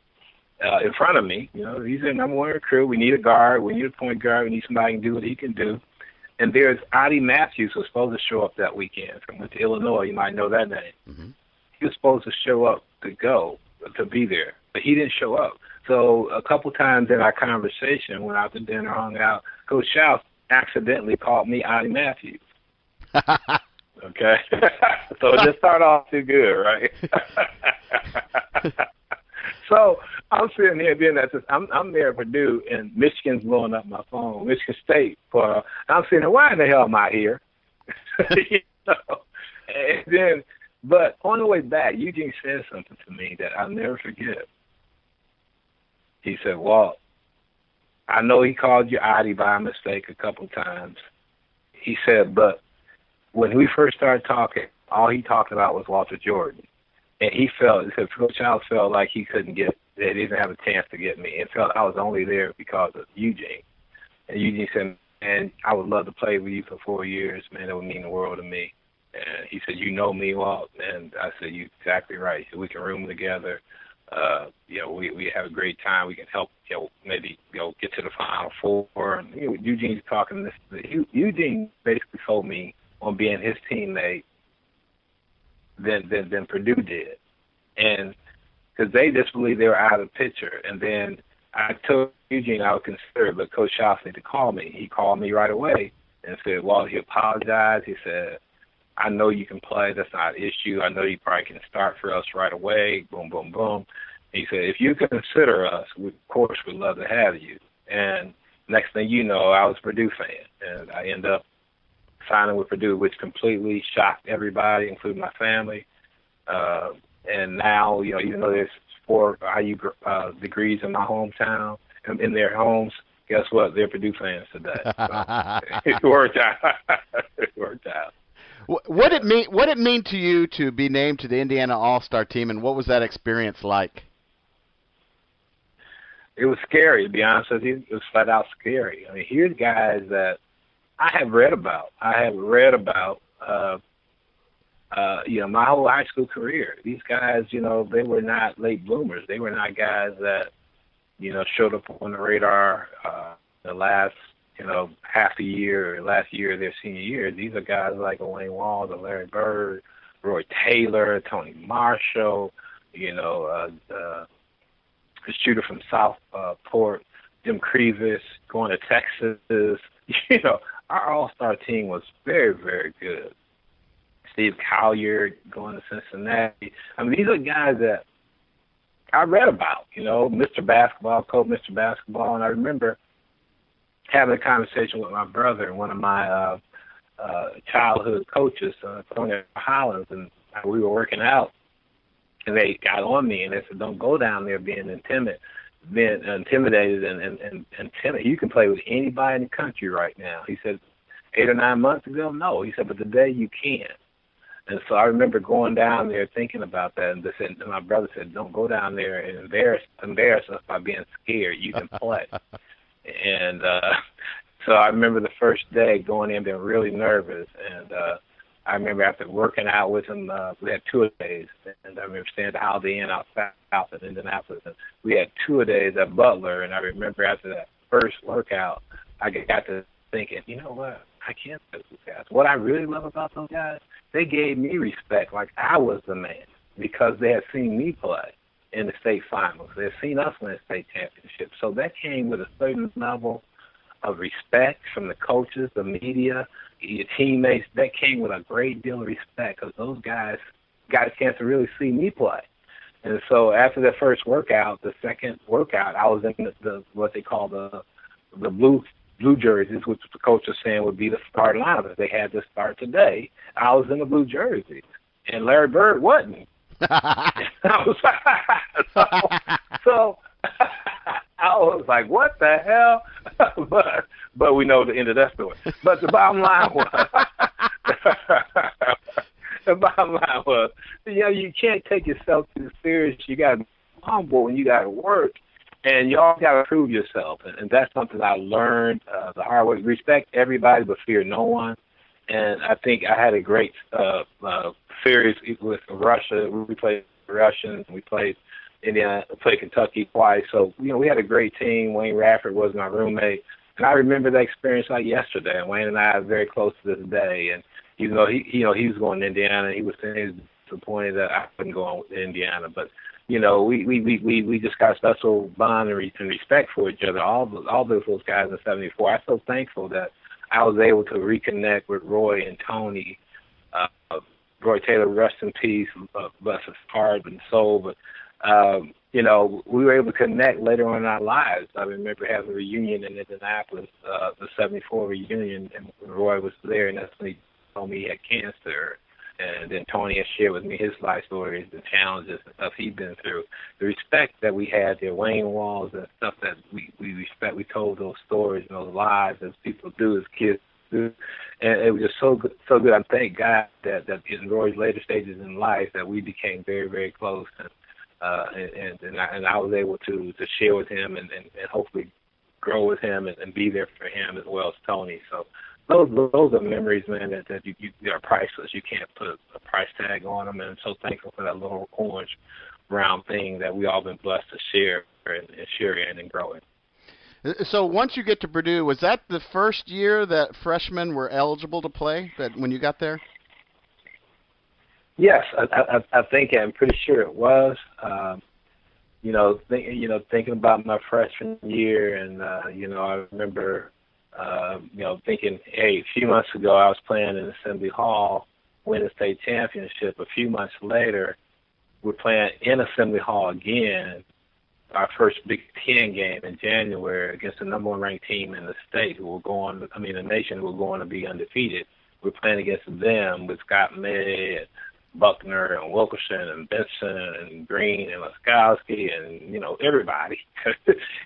in front of me. You know, he's the number one recruit. We need a guard. We need a point guard. We need somebody who can do what he can do. And there's Adi Matthews who was supposed to show up that weekend from went to Illinois. You might know that name. Mm-hmm. He was supposed to show up to be there, but he didn't show up. So a couple times in our conversation, went out to dinner, hung out, Coach Schultz accidentally called me Adi Matthews. Okay? So it just started off too good, right? So I'm sitting here being I'm there at Purdue, and Michigan's blowing up my phone, Michigan State. I'm sitting there, why in the hell am I here? You know? And then, but on the way back, Eugene said something to me that I'll never forget. He said, "Walt, I know he called you Adi by mistake a couple times." He said, "But when we first started talking, all he talked about was Walter Jordan. And he said Coach Childs felt like he couldn't get, that he didn't have a chance to get me, and felt I was only there because of Eugene." And Eugene said, "Man, I would love to play with you for 4 years, man. It would mean the world to me." And he said, "You know me, Walt." And I said, "You're exactly right." He said, "We can room together. We have a great time. We can help, maybe, get to the Final Four." And Eugene's talking this. Eugene basically told me on being his teammate than Purdue did, and because they just believed they were out of the picture. And then I told Eugene I would consider it, but Coach Schultz needed to call me. He called me right away and said, "Well," he apologized. He said, "I know you can play. That's not an issue. I know you probably can start for us right away." Boom, boom, boom. He said, "If you consider us, we, of course, we'd love to have you." And next thing you know, I was a Purdue fan, and I ended up signing with Purdue, which completely shocked everybody, including my family. And now, even though there's 4 IU degrees in my hometown, in their homes, guess what? They're Purdue fans today. So it worked out. It worked out. What did it mean to you to be named to the Indiana All-Star team, and what was that experience like? It was scary, to be honest with you. It was flat out scary. I mean, here's guys that I have read about. My whole high school career. These guys, they were not late bloomers. They were not guys that, showed up on the radar the last, half a year or last year of their senior year. These are guys like Wayne Walls, Larry Bird, Roy Taylor, Tony Marshall, the shooter from Southport, Jim Crevis, going to Texas. Our all-star team was very, very good. Steve Collier going to Cincinnati. I mean, these are guys that I read about, Mr. Basketball, Coach Mr. Basketball. And I remember having a conversation with my brother and one of my childhood coaches, Tony Hollins, and we were working out. And they got on me and they said, "Don't go down there being intimidated and timid. You can play with anybody in the country right now." He said, 8 or 9 months ago, no. He said, "But today you can." And so I remember going down there thinking about that, and my brother said, "Don't go down there and embarrass us by being scared. You can play." And so I remember the first day going in being really nervous, and I remember after working out with him, we had 2 days, and and I remember staying at the Holiday Inn out south in Indianapolis, and we had tour-a-days at Butler, and I remember after that first workout, I got to thinking, you know what, I can't play with those guys. What I really love about those guys, they gave me respect like I was the man because they had seen me play in the state finals. They had seen us win a state championship. So that came with a certain level of respect from the coaches, the media, your teammates. That came with a great deal of respect because those guys got a chance to really see me play. And so after that first workout, the second workout, I was in the what they call the blue jerseys, which the coach was saying would be the start lineup. If they had to start today, I was in the blue jerseys, and Larry Bird wasn't. so I was like, what the hell? but we know the end of that story. But the bottom line was, you can't take yourself too serious. You got to be humble and you got to work. And you all got to prove yourself. And that's something I learned the hard way. Respect everybody but fear no one. And I think I had a great series with Russia. We played the Russians. We played Indiana, played Kentucky twice. So, we had a great team. Wayne Radford was my roommate. And I remember that experience like yesterday. And Wayne and I are very close to this day. And even though he was going to Indiana, he was disappointed that I couldn't go on with Indiana. But, we just got a special bond and respect for each other. All those guys in '74. I'm so thankful that I was able to reconnect with Roy and Tony. Roy Taylor, rest in peace, bless his heart and soul. But we were able to connect later on in our lives. I remember having a reunion in Indianapolis, the '74 reunion, and Roy was there, and that's when he told me he had cancer. And then Tony has shared with me his life stories, the challenges and stuff he'd been through. The respect that we had there, Wayne Walls and stuff that we respect. We told those stories and those lies as people do, as kids do. And it was just so good. I thank God that in Roy's later stages in life that we became very, very close. And I was able to share with him and hopefully grow with him and be there for him as well as Tony. So those are memories, man, that you are priceless. You can't put a price tag on them, and I'm so thankful for that little orange round thing that we all been blessed to share in and grow in. So once you get to Purdue, was that the first year that freshmen were eligible to play? That when you got there? Yes, I think I'm pretty sure it was. Thinking about my freshman year, and I remember. Thinking, hey, a few months ago I was playing in Assembly Hall, win a state championship. A few months later, we're playing in Assembly Hall again, our first Big Ten game in January against the number one ranked team in the state the nation who were going to be undefeated. We're playing against them with Scott May and Buckner and Wilkerson and Benson and Green and Laskowski and, everybody.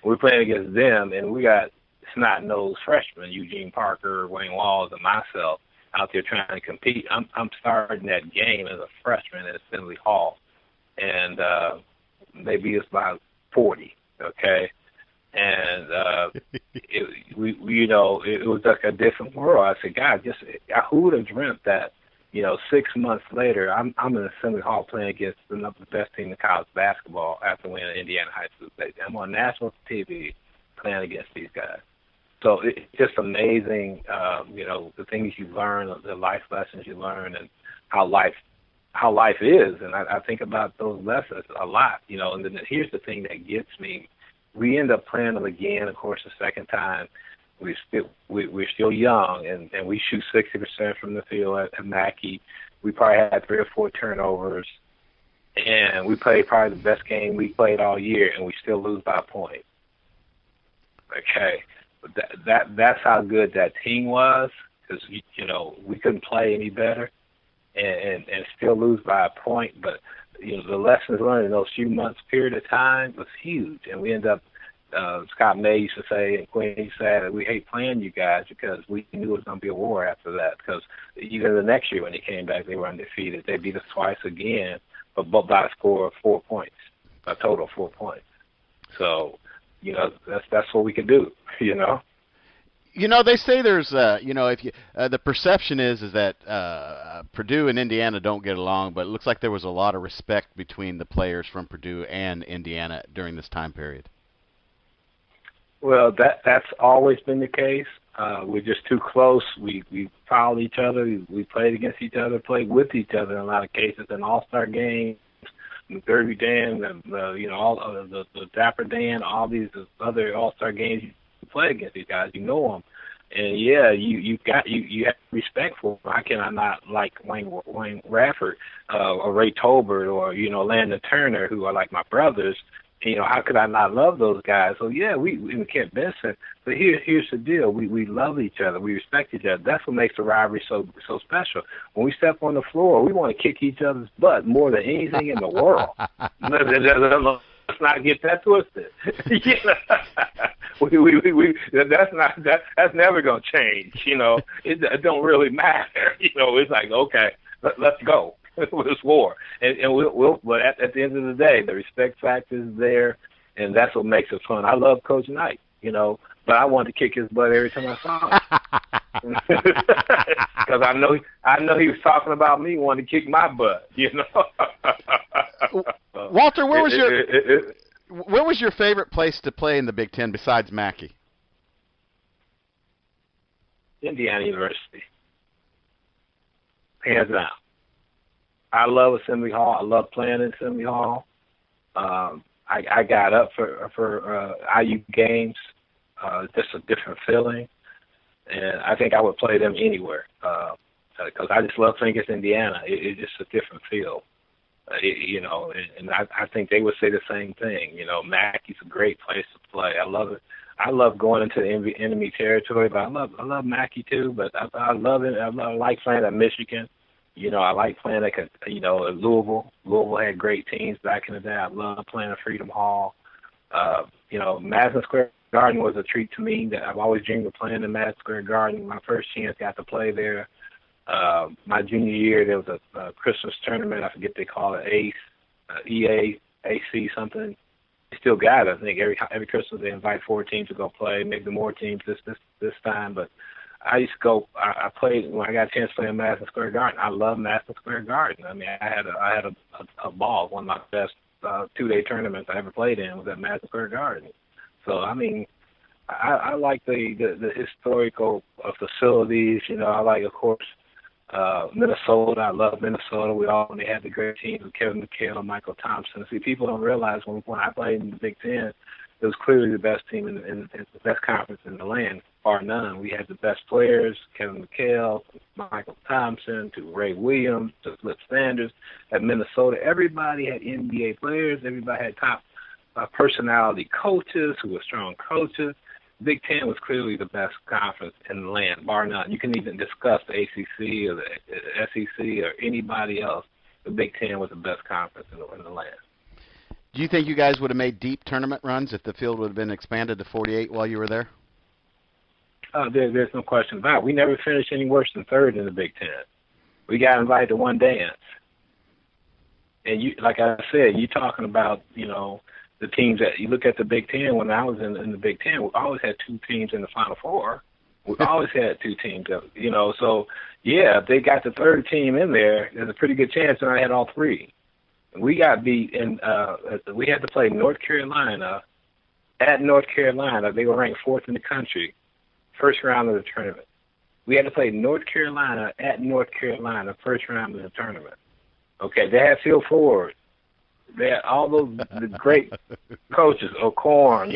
We're playing against them, and we got snot-nosed freshmen, Eugene Parker, Wayne Walls, and myself, out there trying to compete. I'm starting that game as a freshman at Assembly Hall, and they beat us by 40. Okay, and it was like a different world. I said, God, who would have dreamt that? 6 months later, I'm in Assembly Hall playing against the best team in college basketball after winning Indiana High School State. I'm on national TV playing against these guys. So it's just amazing, the things you learn, the life lessons you learn, and how life is. And I think about those lessons a lot, And then here's the thing that gets me: we end up playing them again. Of course, the second time, we're still young, and we shoot 60% from the field at Mackey. We probably had 3 or 4 turnovers, and we played probably the best game we played all year, and we still lose by a point. Okay. That's how good that team was, because we couldn't play any better and still lose by a point. But the lessons learned in those few months period of time was huge, and we end up. Scott May used to say, and Quinn used to say, that we hate playing you guys because we knew it was going to be a war after that. Because even the next year when they came back, they were undefeated. They beat us twice again, but by a score of 4 points, a total of 4 points. So. That's what we can do, They say there's, if you, the perception is that Purdue and Indiana don't get along, but it looks like there was a lot of respect between the players from Purdue and Indiana during this time period. Well, that's always been the case. We're just too close. We fouled each other. We played against each other, played with each other in a lot of cases in all-star games. Derby Dan, all of the Dapper Dan, all these other all-star games. You play against these guys, you know them, and yeah, you have respect for them. How can I not like Wayne Radford, or Ray Tolbert, or Landon Turner, who are like my brothers? How could I not love those guys? So yeah, we Kent Benson. But here's the deal: we love each other, we respect each other. That's what makes the rivalry so special. When we step on the floor, we want to kick each other's butt more than anything in the world. Let's not get that twisted. That's never gonna change. It don't really matter. It's like, okay, let's go. It's war, and we'll. But at the end of the day, the respect factor is there, and that's what makes it fun. I love Coach Knight, but I wanted to kick his butt every time I saw him, because I know he was talking about me wanting to kick my butt. Walter, where was your favorite place to play in the Big Ten besides Mackey? Indiana University, hands down. I love Assembly Hall. I love playing in Assembly Hall. I got up for IU games. Just a different feeling, and I think I would play them anywhere because I just love playing against Indiana. It's just a different feel, and I think they would say the same thing. Mackey's a great place to play. I love it. I love going into the enemy territory, but I love Mackey too. But I love it. I like playing at Michigan. I like playing at Louisville. Louisville had great teams back in the day. I love playing at Freedom Hall. Madison Square Garden was a treat to me. That I've always dreamed of playing in Madison Square Garden. My first chance got to play there. My junior year, there was a Christmas tournament. I forget they call it EAC something. They still got it. I think every Christmas they invite 4 teams to go play. Maybe more teams this time, but I used to go. I played when I got a chance to play in Madison Square Garden. I love Madison Square Garden. I mean, I had a ball. One of my best 2-day tournaments I ever played in was at Madison Square Garden. So I mean, I like the historical facilities. I like, of course, Minnesota. I love Minnesota. They had the great teams with Kevin McHale and Michael Thompson. See, people don't realize when I played in the Big Ten, it was clearly the best team in the best conference in the land, bar none. We had the best players, Kevin McHale, Michael Thompson, to Ray Williams, to Flip Sanders. At Minnesota, everybody had NBA players. Everybody had top personality coaches who were strong coaches. Big Ten was clearly the best conference in the land, bar none. You can even discuss the ACC or the SEC or anybody else. The Big Ten was the best conference in the land. Do you think you guys would have made deep tournament runs if the field would have been expanded to 48 while you were there? There's no question about it. We never finished any worse than third in the Big Ten. We got invited to one dance. And like I said, you're talking about, the teams that you look at the Big Ten. When I was in the Big Ten, we always had 2 teams in the Final Four. We always had 2 teams, So, yeah, if they got the third team in there, there's a pretty good chance that I had all 3. We got beat, and we had to play North Carolina at North Carolina. They were ranked 4th in the country, first round of the tournament. We had to play North Carolina at North Carolina, first round of the tournament. Okay, they had field forward. They had all the great coaches, O'Corn.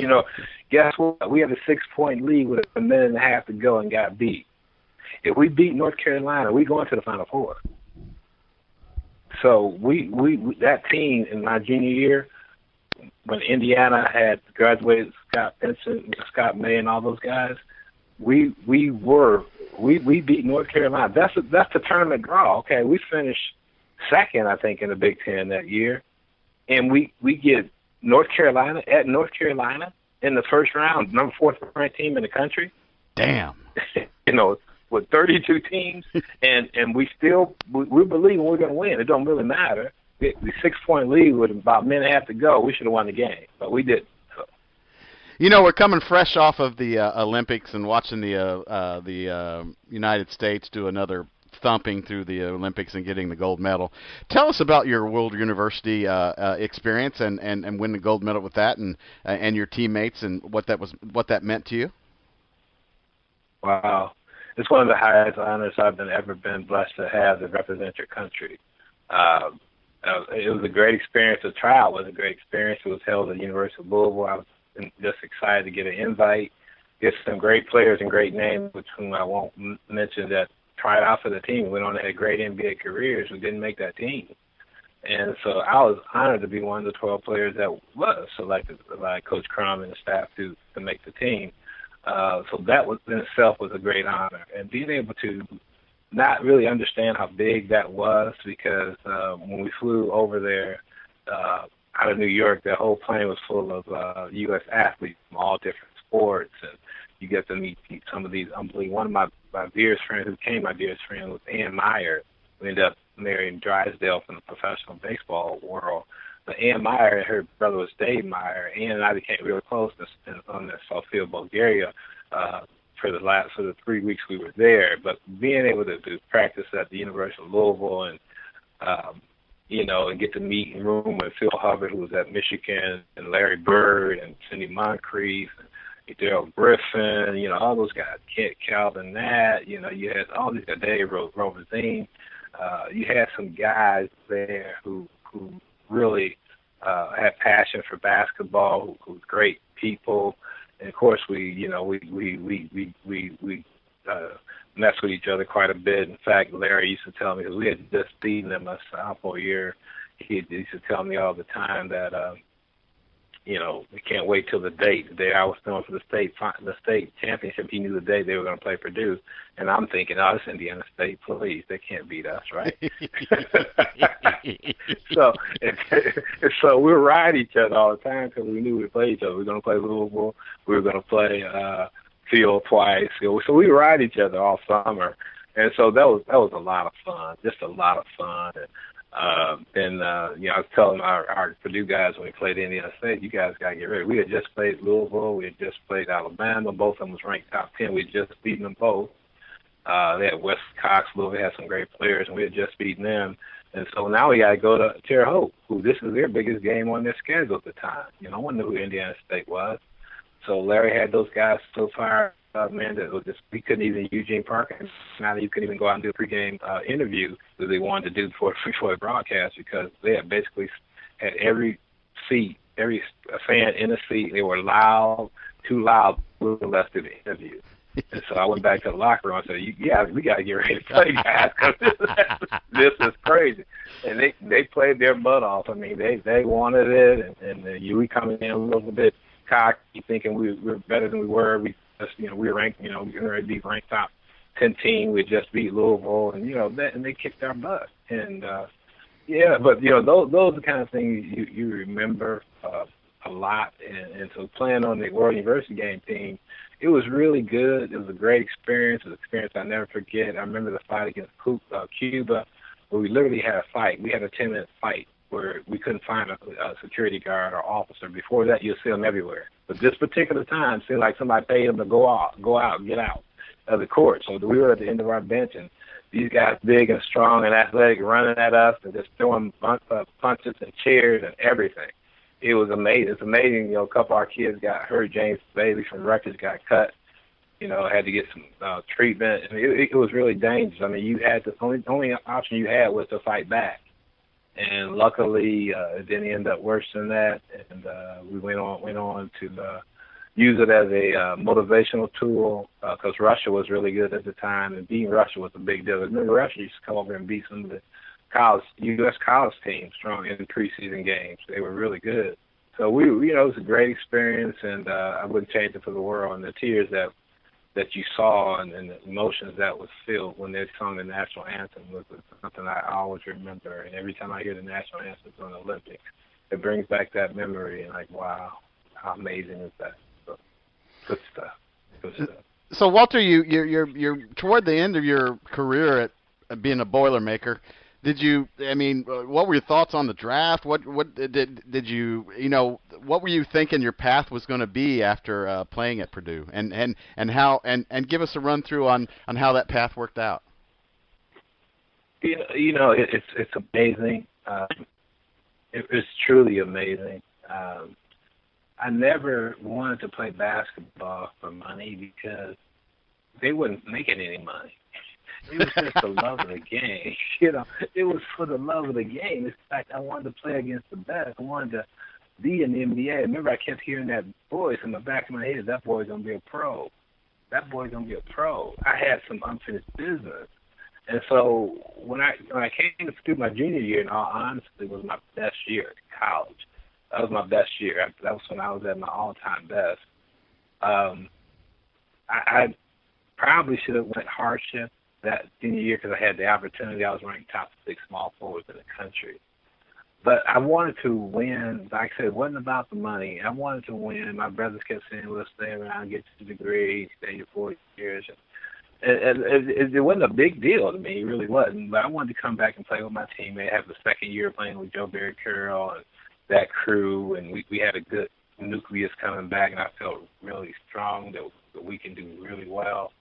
Guess what? We had a 6-point lead with a minute and a half to go and got beat. If we beat North Carolina, we going to the Final Four. So we that team in my junior year, when Indiana had graduated Scott Benson, Scott May, and all those guys, we beat North Carolina. That's the tournament draw. Okay, we finished second, I think, in the Big Ten that year, and we get North Carolina at North Carolina in the first round, number 4th ranked team in the country. Damn. With 32 teams, and we believe we're going to win. It don't really matter. The 6-point lead with about a minute and a half to go, we should have won the game, but we didn't. So. You know, we're coming fresh off of the Olympics and watching the United States do another thumping through the Olympics and getting the gold medal. Tell us about your World University experience and winning the gold medal with that, and your teammates, and what that meant to you. Wow, it's one of the highest honors I've ever been blessed to have to represent your country. It was a great experience. The tryout was a great experience. It was held at the University of Louisville. I was just excited to get an invite. Get some great players and great names, which whom I won't mention, that tried out for the team. Went on to have great NBA careers who didn't make that team. And so I was honored to be one of the 12 players that was selected by Coach Crum and the staff to make the team. So that was in itself was a great honor. And being able to not really understand how big that was, because when we flew over there out of New York, the whole plane was full of U.S. athletes from all different sports, and you get to meet some of these unbelievable. One of my dearest friends was Ann Meyer, who ended up marrying Drysdale from the professional baseball world. But Ann Meyer and her brother was Dave Meyer. Ann and I became real close on the Sofia, Bulgaria, for the 3 weeks we were there. But being able to practice at the University of Louisville and and get to meet and room with Phil Hubbard, who was at Michigan, and Larry Bird and Cindy Moncrief, and Darrell Griffin, all those guys, Calvin Nat, you had all these guys, Dave Rovazine. You had some guys there who really had passion for basketball, who was great people. And of course, we messed with each other quite a bit. In fact, Larry used to tell me, because we had just beaten them my sophomore year, he used to tell me all the time that we can't wait till the day I was going for the state championship. He knew the day they were going to play Purdue, and I'm thinking, oh, it's Indiana State, please, they can't beat us, right? So we were riding each other all the time because we knew we'd play each other. We were going to play Louisville. We were going to play Field twice. So we ride each other all summer, and so that was a lot of fun, just a lot of fun. And I was telling our Purdue guys when we played Indiana State, you guys got to get ready. We had just played Louisville. We had just played Alabama. Both of them was ranked top 10. We had just beaten them both. They had West Cox. Louisville had some great players, and we had just beaten them. And so now we got to go to Terre Haute, who this is their biggest game on their schedule at the time. No one knew who Indiana State was. So Larry had those guys so far, man, that was we couldn't even, Eugene Parker, now you couldn't even go out and do a pregame interview that they wanted to do before the broadcast, because they had basically had every seat, every fan in the seat. They were loud, too loud, we were left to the interview. And so I went back to the locker room and said, we got to get ready to play, guys, because this is crazy. And they played their butt off. I mean, they wanted it, and we coming in a little bit cocky, thinking we were better than we were. We just, we were ranked, we were the ranked top 10 team. We just beat Louisville, and and they kicked our butt. And but those are the kind of things you remember a lot. And so playing on the World University game team, it was really good. It was a great experience. It was an experience I'll never forget. I remember the fight against Cuba, where we literally had a fight. We had a 10-minute fight where we couldn't find a security guard or officer. Before that, you'll see them everywhere. But this particular time, it seemed like somebody paid them to get out of the court. So we were at the end of our bench, and these guys, big and strong and athletic, running at us and just throwing punches and chairs and everything. It was amazing. It's amazing. A couple of our kids got hurt. James Bailey from Rutgers got cut. Had to get some treatment. And it was really dangerous. I mean, you had the only option you had was to fight back. And luckily, it didn't end up worse than that. And we went on to use it as a motivational tool, because Russia was really good at the time, and beating Russia was a big deal. Remember, Russia used to come over and beat some of the U.S. college teams strong in preseason games. They were really good. So it was a great experience, and I wouldn't change it for the world. And the tears that you saw and the emotions that was filled when they sung the national anthem was something I always remember. And every time I hear the national anthem on the Olympics, it brings back that memory. And wow, how amazing is that? So, good stuff. So Walter, you're toward the end of your career at being a Boilermaker. Did you? I mean, what were your thoughts on the draft? What did you? You know, what were you thinking your path was going to be after playing at Purdue? And how? And give us a run through on how that path worked out. It's amazing. It's truly amazing. I never wanted to play basketball for money because they wasn't making any money. It was just the love of the game. It was for the love of the game. It's like I wanted to play against the best. I wanted to be in the NBA. Remember, I kept hearing that voice in the back of my head, that boy's going to be a pro. That boy's going to be a pro. I had some unfinished business. And so when I came through my junior year, in all honesty, it was my best year at college. That was my best year. That was when I was at my all-time best. I probably should have went hardship that senior year because I had the opportunity. I was ranked top 6 small forwards in the country. But I wanted to win. Like I said, it wasn't about the money. I wanted to win. My brothers kept saying, well, stay around, get your degree, stay your 4 years. It wasn't a big deal to me. It really wasn't. But I wanted to come back and play with my teammate, have the second year playing with Joe Barry Carroll and that crew. And we had a good nucleus coming back, and I felt really strong that we can do really well.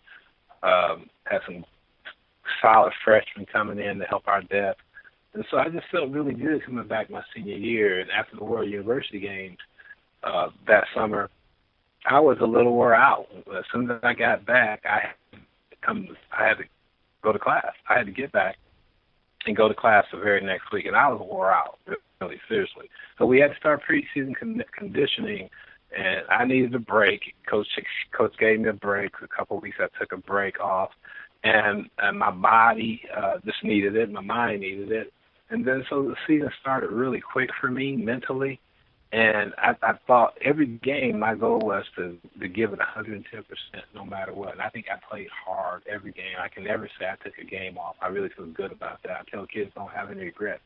Had some solid freshmen coming in to help our depth. And so I just felt really good coming back my senior year. And after the World University Games that summer, I was a little wore out. As soon as I got back, I had to go to class. I had to get back and go to class the very next week, and I was wore out, really, seriously. So we had to start preseason conditioning, and I needed a break. Coach gave me a break. A couple of weeks I took a break off, and my body just needed it. My mind needed it. And then so the season started really quick for me mentally, and I thought every game my goal was to give it 110% no matter what. And I think I played hard every game. I can never say I took a game off. I really feel good about that. I tell kids don't have any regrets.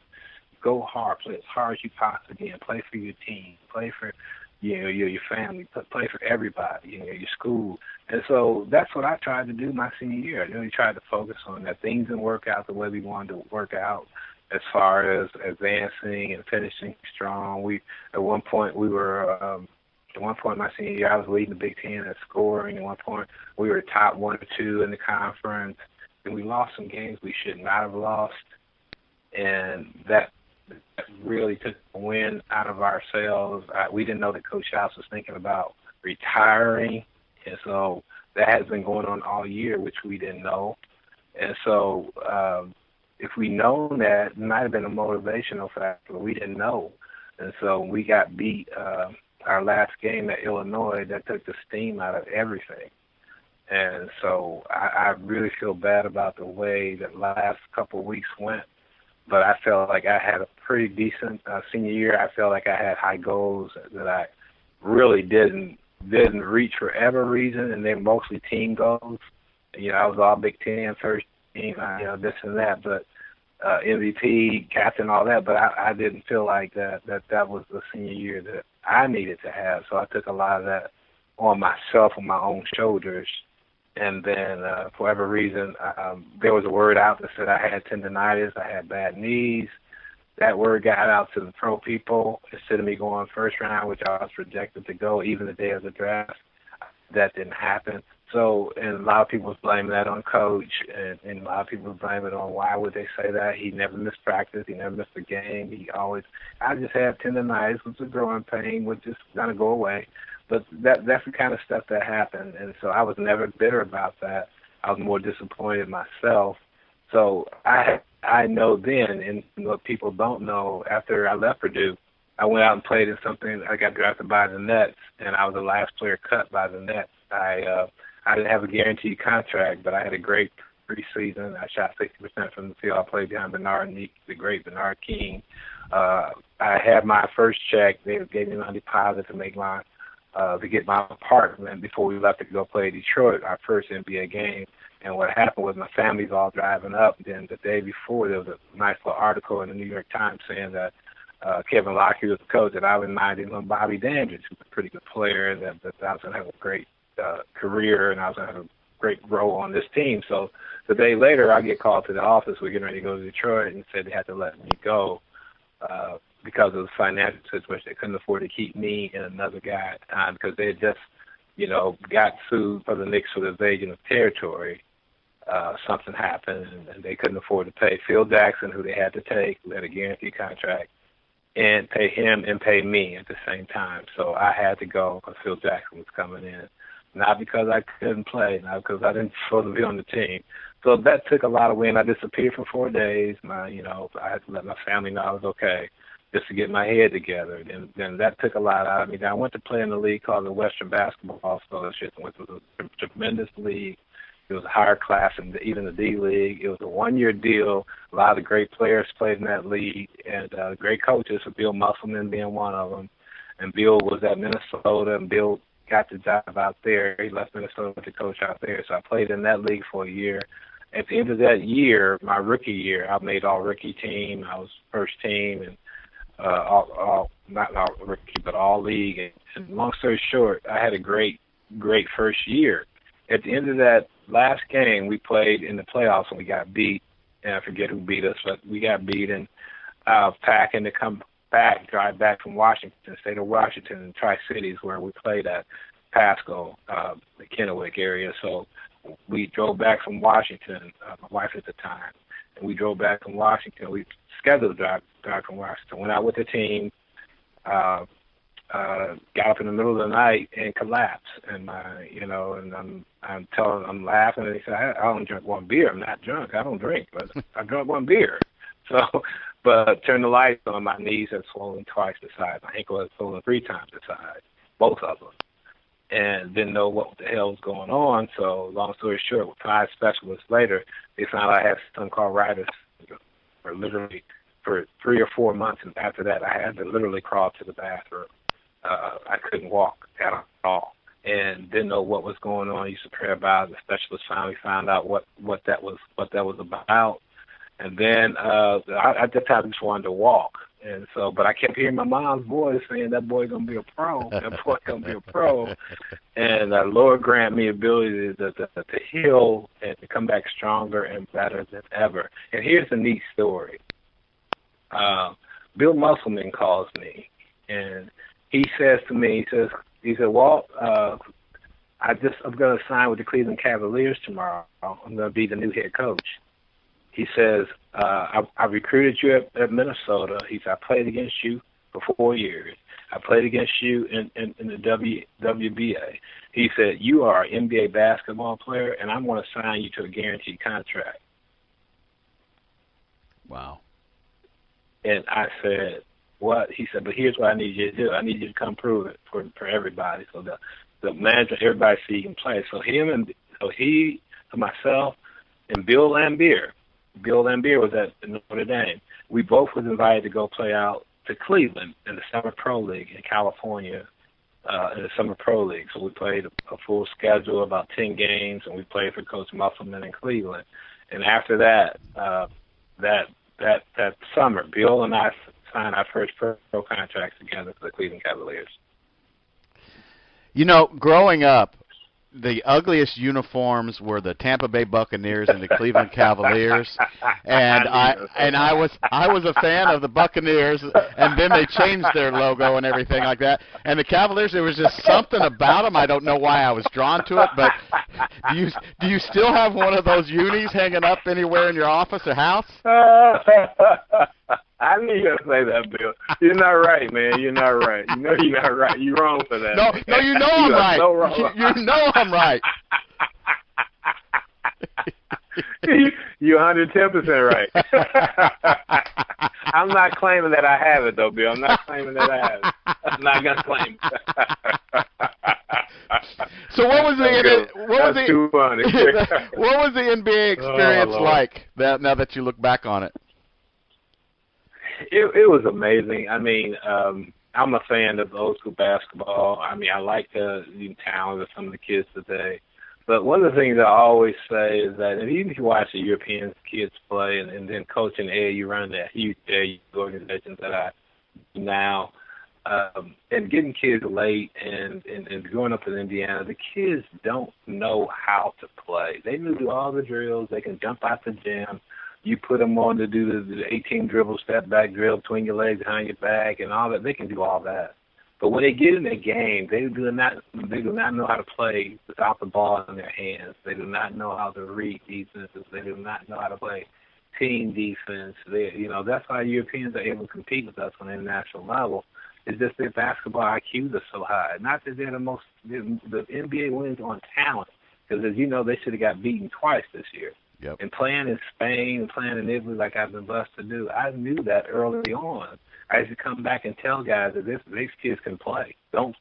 Go hard, play as hard as you possibly can. Play for your team, play for your family, play for everybody, your school. And so that's what I tried to do my senior year. I really tried to focus on that. Things didn't work out the way we wanted to work out as far as advancing and finishing strong. At one point my senior year, I was leading the Big Ten at scoring. At one point, we were top 1 or 2 in the conference, and we lost some games we should not have lost. And that really took the wind out of our sails. We didn't know that Coach House was thinking about retiring, and so that has been going on all year, which we didn't know. And so if we known that, it might have been a motivational factor, but we didn't know. And so we got beat our last game at Illinois. That took the steam out of everything. And so I really feel bad about the way that last couple of weeks went. But I felt like I had a pretty decent senior year. I felt like I had high goals that I really didn't reach for whatever reason, and they're mostly team goals. I was all Big Ten, first team, this and that, but MVP, captain, all that. But I didn't feel like that was the senior year that I needed to have. So I took a lot of that on myself, on my own shoulders. And then for whatever reason, there was a word out that said I had tendonitis, I had bad knees. That word got out to the pro people. Instead of me going first round, which I was projected to go even the day of the draft, that didn't happen. So, and a lot of people was blaming that on Coach, and a lot of people was blaming it on why would they say that? He never missed practice. He never missed a game. I just had tendonitis, which was a growing pain, which is going to go away. But that's the kind of stuff that happened, and so I was never bitter about that. I was more disappointed myself. So I know then, and what people don't know, after I left Purdue, I went out and played in something. I got drafted by the Nets, and I was the last player cut by the Nets. I didn't have a guaranteed contract, but I had a great preseason. I shot 60% from the field. I played behind the great Bernard King. I had my first check. They gave me my deposit to get my apartment before we left to go play Detroit, our first NBA game. And what happened was my family's all driving up. Then the day before, there was a nice little article in the New York Times saying that Kevin Lockheed was the coach, that I reminded him of Bobby Dandridge, who's a pretty good player, that I was going to have a great career, and I was going to have a great role on this team. So The day later, I get called to the office. We're getting ready to go to Detroit, and said they had to let me go because of the financial situation. They couldn't afford to keep me and another guy at the time because they had just, got sued for the Knicks for the invasion of territory. Something happened, and they couldn't afford to pay Phil Jackson, who they had to take, who had a guaranteed contract, and pay him and pay me at the same time. So I had to go because Phil Jackson was coming in. Not because I couldn't play, not because I didn't supposed to be on the team. So that took a lot away, and I disappeared for 4 days. I had to let my family know I was okay just to get my head together. Then that took a lot out of me. Then I went to play in a league called the Western Basketball Association, which was a tremendous league. It was a higher class than even the D League. It was a one-year deal. A lot of great players played in that league, and great coaches, Bill Musselman being one of them. And Bill was at Minnesota, and Bill got the job out there. He left Minnesota to coach out there. So I played in that league for a year. At the end of that year, my rookie year, I made all-rookie team. I was first team, and not all rookie, but all league. And long story short, I had a great first year. At the end of that last game, we played in the playoffs, and we got beat. And I forget who beat us, but we got beat. And packing to come back, drive back from Washington, state of Washington, and Tri-Cities, where we played at Pasco, the Kennewick area. So we drove back from Washington, my wife at the time, and we drove back from Washington. We scheduled to drive from Washington. Went out with the team, got up in the middle of the night and collapsed. And I'm laughing, and he said, I don't drink one beer. I'm not drunk. I don't drink, but I drank one beer. So, but turned the lights on. My knees had swollen twice the size. My ankle had swollen 3 times the size, both of them. And didn't know what the hell was going on. So, long story short, 5 specialists later, they found I had something called rhinitis for 3 or 4 months. And after that, I had to literally crawl to the bathroom. I couldn't walk at all, and didn't know what was going on. I used to pray about it. The specialist finally found out what that was about. And then at that time, I just wanted to walk. And so, but I kept hearing my mom's voice saying, that boy's going to be a pro. That boy's going to be a pro. And Lord grant me ability to heal and to come back stronger and better than ever. And here's a neat story. Bill Musselman calls me, and he says to me, he said, Walt, I'm going to sign with the Cleveland Cavaliers tomorrow. I'm going to be the new head coach. He says, I recruited you at Minnesota. He said, I played against you for 4 years. I played against you in the WBA. He said, you are an NBA basketball player, and I'm going to sign you to a guaranteed contract. Wow. And I said, what? He said, but here's what I need you to do. I need you to come prove it for everybody. So the manager, everybody see you can play. So he, myself, and Bill Lambier. Bill Lambier was at Notre Dame. We both was invited to go play out to Cleveland in the Summer Pro League in California, in the Summer Pro League. So we played a full schedule, about 10 games, and we played for Coach Musselman in Cleveland. And after that, that summer, Bill and I signed our first pro contracts together for the Cleveland Cavaliers. Growing up, the ugliest uniforms were the Tampa Bay Buccaneers and the Cleveland Cavaliers, and I was a fan of the Buccaneers, and then they changed their logo and everything like that. And the Cavaliers, there was just something about them. I don't know why I was drawn to it, but do you still have one of those unis hanging up anywhere in your office or house? I knew you were going to say that, Bill. You're not right, man. You're not right. You know you're not right. You're wrong for that. No, you know I'm right. So wrong. You know I'm right. You're 110% right. I'm not claiming that I have it, though, Bill. I'm not claiming that I have it. I'm not going to claim it. So what was too funny. What was the NBA experience like now that you look back on it? It was amazing. I mean, I'm a fan of old school basketball. I mean, I like the talent of some of the kids today. But one of the things I always say is that even if you watch the European kids play and then coaching AAU, run that huge AAU organizations that I do now, and getting kids late and growing up in Indiana, the kids don't know how to play. They do all the drills. They can jump out the gym. You put them on to do the 18 dribble, step back drill between your legs, behind your back, and all that. They can do all that. But when they get in the game, they do not know how to play without the ball in their hands. They do not know how to read defenses. They do not know how to play team defense. That's why Europeans are able to compete with us on an international level. It's just their basketball IQs are so high. Not that they're the NBA wins on talent, because as you know, they should have got beaten twice this year. Yep. And playing in Spain and playing in Italy like I've been blessed to do, I knew that early on. I used to come back and tell guys that these kids can play. Don't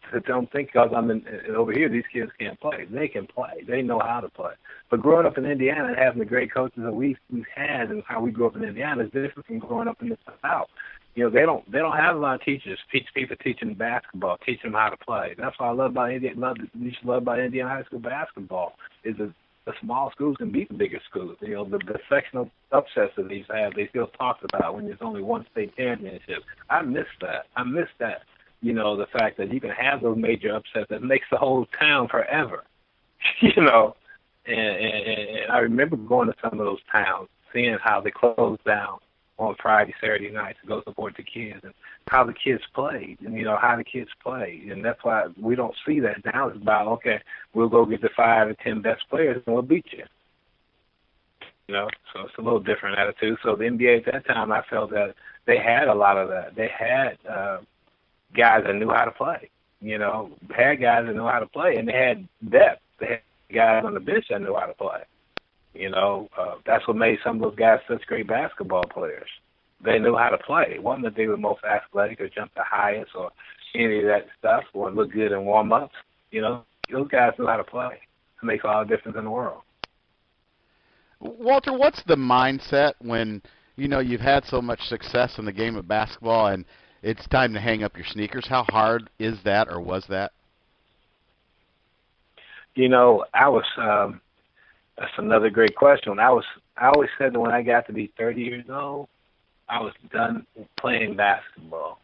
think because I'm over here these kids can't play. They can play. They know how to play. But growing up in Indiana and having the great coaches that we've had and how we grew up in Indiana is different from growing up in the South. They don't have a lot of teachers, people teaching basketball, teaching them how to play. That's what I love about Indiana. Love about Indiana high school basketball is the small schools can beat the bigger schools. The sectional upsets that these have, they still talk about when there's only one state championship. I miss that. The fact that you can have those major upsets that makes the whole town forever. And I remember going to some of those towns, seeing how they closed down on Friday, Saturday nights to go support the kids and how the kids played and, how the kids play. And that's why we don't see that now. It's about, okay, we'll go get the 5 or 10 best players and we'll beat you. So it's a little different attitude. So the NBA at that time, I felt that they had a lot of that. They had guys that knew how to play, had guys that knew how to play, and they had depth. They had guys on the bench that knew how to play. That's what made some of those guys such great basketball players. They knew how to play. It wasn't that they were most athletic or jumped the highest or any of that stuff or look good in warm-ups. Those guys knew how to play. It makes all the difference in the world. Walter, what's the mindset when, you've had so much success in the game of basketball and it's time to hang up your sneakers? How hard is that or was that? That's another great question. I always said that when I got to be 30 years old, I was done playing basketball.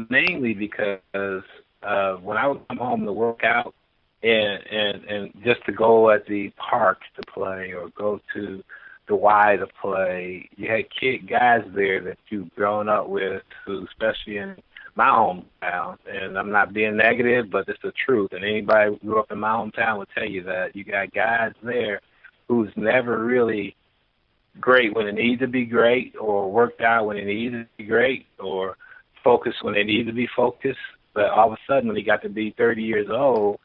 Mainly because when I would come home to work out and just to go at the parks to play or go to the Y to play, you had guys there that you've grown up with, who, especially in my hometown, and I'm not being negative, but it's the truth. And anybody who grew up in my hometown will tell you that you got guys there who's never really great when it needs to be great, or worked out when it needs to be great, or focused when they need to be focused. But all of a sudden, when they got to be 30 years old,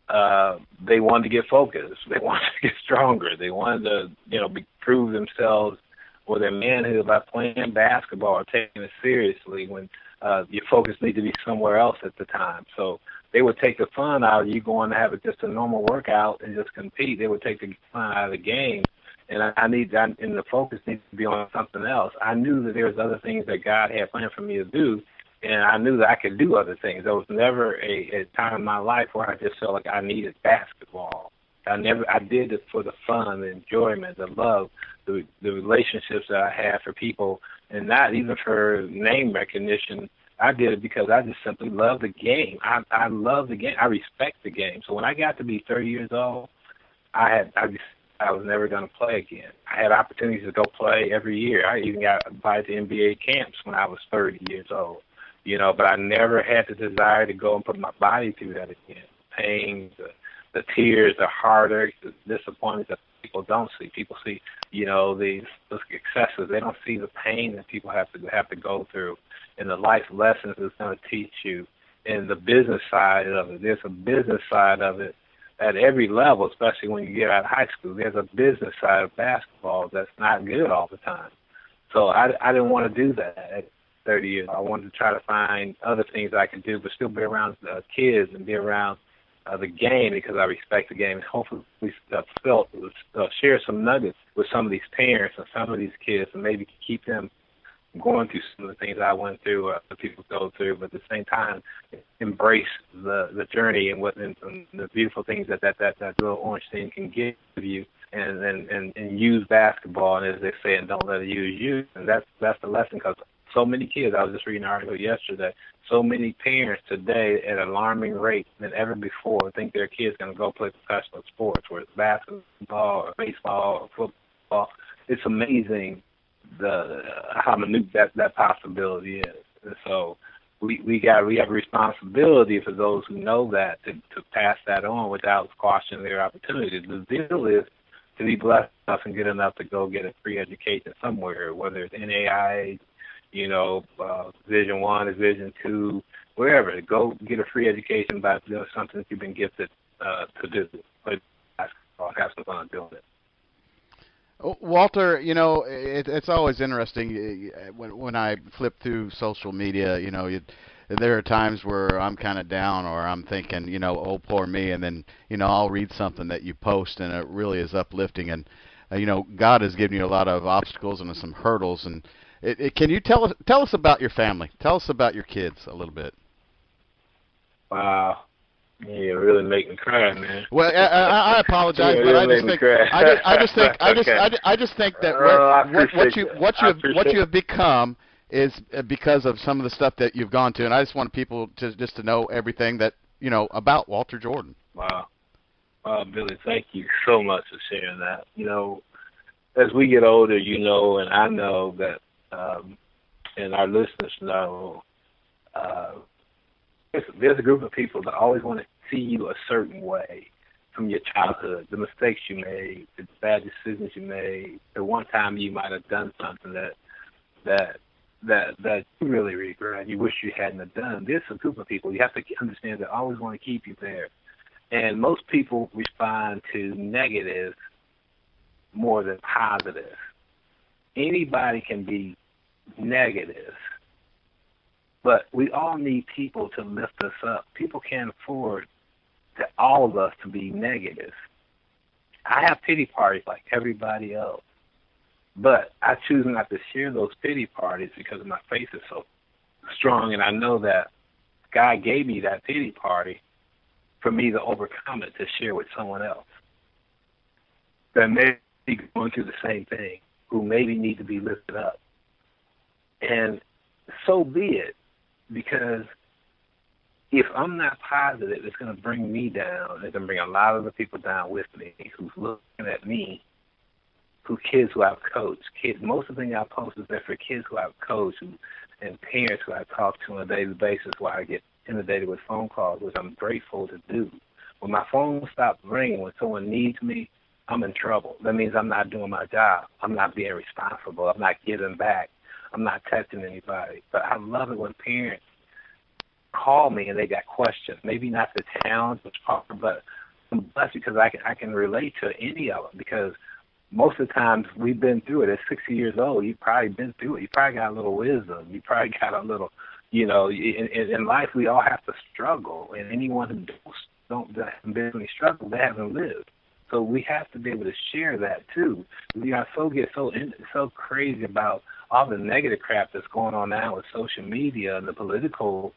they wanted to get focused. They wanted to get stronger. They wanted to, prove themselves or their manhood by playing basketball or taking it seriously when your focus needed to be somewhere else at the time. So they would take the fun out of you going to have just a normal workout and just compete. They would take the fun out of the game. And and the focus needs to be on something else. I knew that there was other things that God had planned for me to do, and I knew that I could do other things. There was never a time in my life where I just felt like I needed basketball. I did it for the fun, the enjoyment, the love, the relationships that I had for people, and not even for name recognition. I did it because I just simply love the game. I love the game. I respect the game. So when I got to be 30 years old, I was never going to play again. I had opportunities to go play every year. I even got invited to NBA camps when I was 30 years old, but I never had the desire to go and put my body through that again. Pain, the tears, the heartache, the disappointments that people don't see. People see, the successes. They don't see the pain that people have to go through, and the life lessons it's going to teach you, and the business side of it. There's a business side of it at every level, especially when you get out of high school. There's a business side of basketball that's not good all the time. So I didn't want to do that at 30 years. I wanted to try to find other things I could do, but still be around kids and be around the game because I respect the game. And hopefully share some nuggets with some of these parents and some of these kids and maybe keep them going through some of the things I went through or other people go through, but at the same time embrace the journey and the beautiful things that little orange thing can give you and use basketball, and as they say, and don't let it use you. And that's the lesson, because So many kids, I was just reading an article yesterday, so many parents today at an alarming rate than ever before think their kid's going to go play professional sports, whether it's basketball or baseball or football. It's amazing how minute that possibility is. And so we have a responsibility for those who know that to pass that on without squashing their opportunities. The deal is to be blessed enough and good enough to go get a free education somewhere, whether it's NAIA, Division 1, Division 2, wherever. Go get a free education by doing something that you've been gifted to do. Play basketball, have some fun doing it. Walter, it's always interesting when I flip through social media. There are times where I'm kind of down, or I'm thinking, oh, poor me, and then I'll read something that you post, and it really is uplifting. And God has given you a lot of obstacles and some hurdles. And can you tell us about your family? Tell us about your kids a little bit. Wow. Yeah, you really make me cry, man. Well, I apologize, but I just think that what you have become is because of some of the stuff that you've gone to, and I just want people to know everything that about Walter Jordan. Wow, Billy, thank you so much for sharing that. As we get older, and I know that, and our listeners know, there's a group of people that always want to see you a certain way from your childhood, the mistakes you made, the bad decisions you made, the one time you might have done something that you really regret, you wish you hadn't have done. There's a group of people you have to understand that always want to keep you there. And most people respond to negative more than positive. Anybody can be negative, but we all need people to lift us up. People can't afford all of us to be negative. I have pity parties like everybody else, but I choose not to share those pity parties because my faith is so strong, and I know that God gave me that pity party for me to overcome it, to share with someone else that may be going through the same thing, who maybe need to be lifted up. And so be it. Because if I'm not positive, it's going to bring me down. It's going to bring a lot of the people down with me who's looking at me, kids who I've coached. Most of the things I post is there for kids who I've coached and parents who I talk to on a daily basis while I get inundated with phone calls, which I'm grateful to do. When my phone stops ringing, when someone needs me, I'm in trouble. That means I'm not doing my job. I'm not being responsible. I'm not giving back. I'm not touching anybody. But I love it when parents call me and they got questions. Maybe not the challenge, but I'm blessed because I can relate to any of them, because most of the times we've been through it. At 60 years old, you've probably been through it. You probably got a little wisdom. You probably got a little, in life we all have to struggle. And anyone who haven't been through any struggle, they haven't lived. So we have to be able to share that too. We are so crazy about all the negative crap that's going on now with social media and the political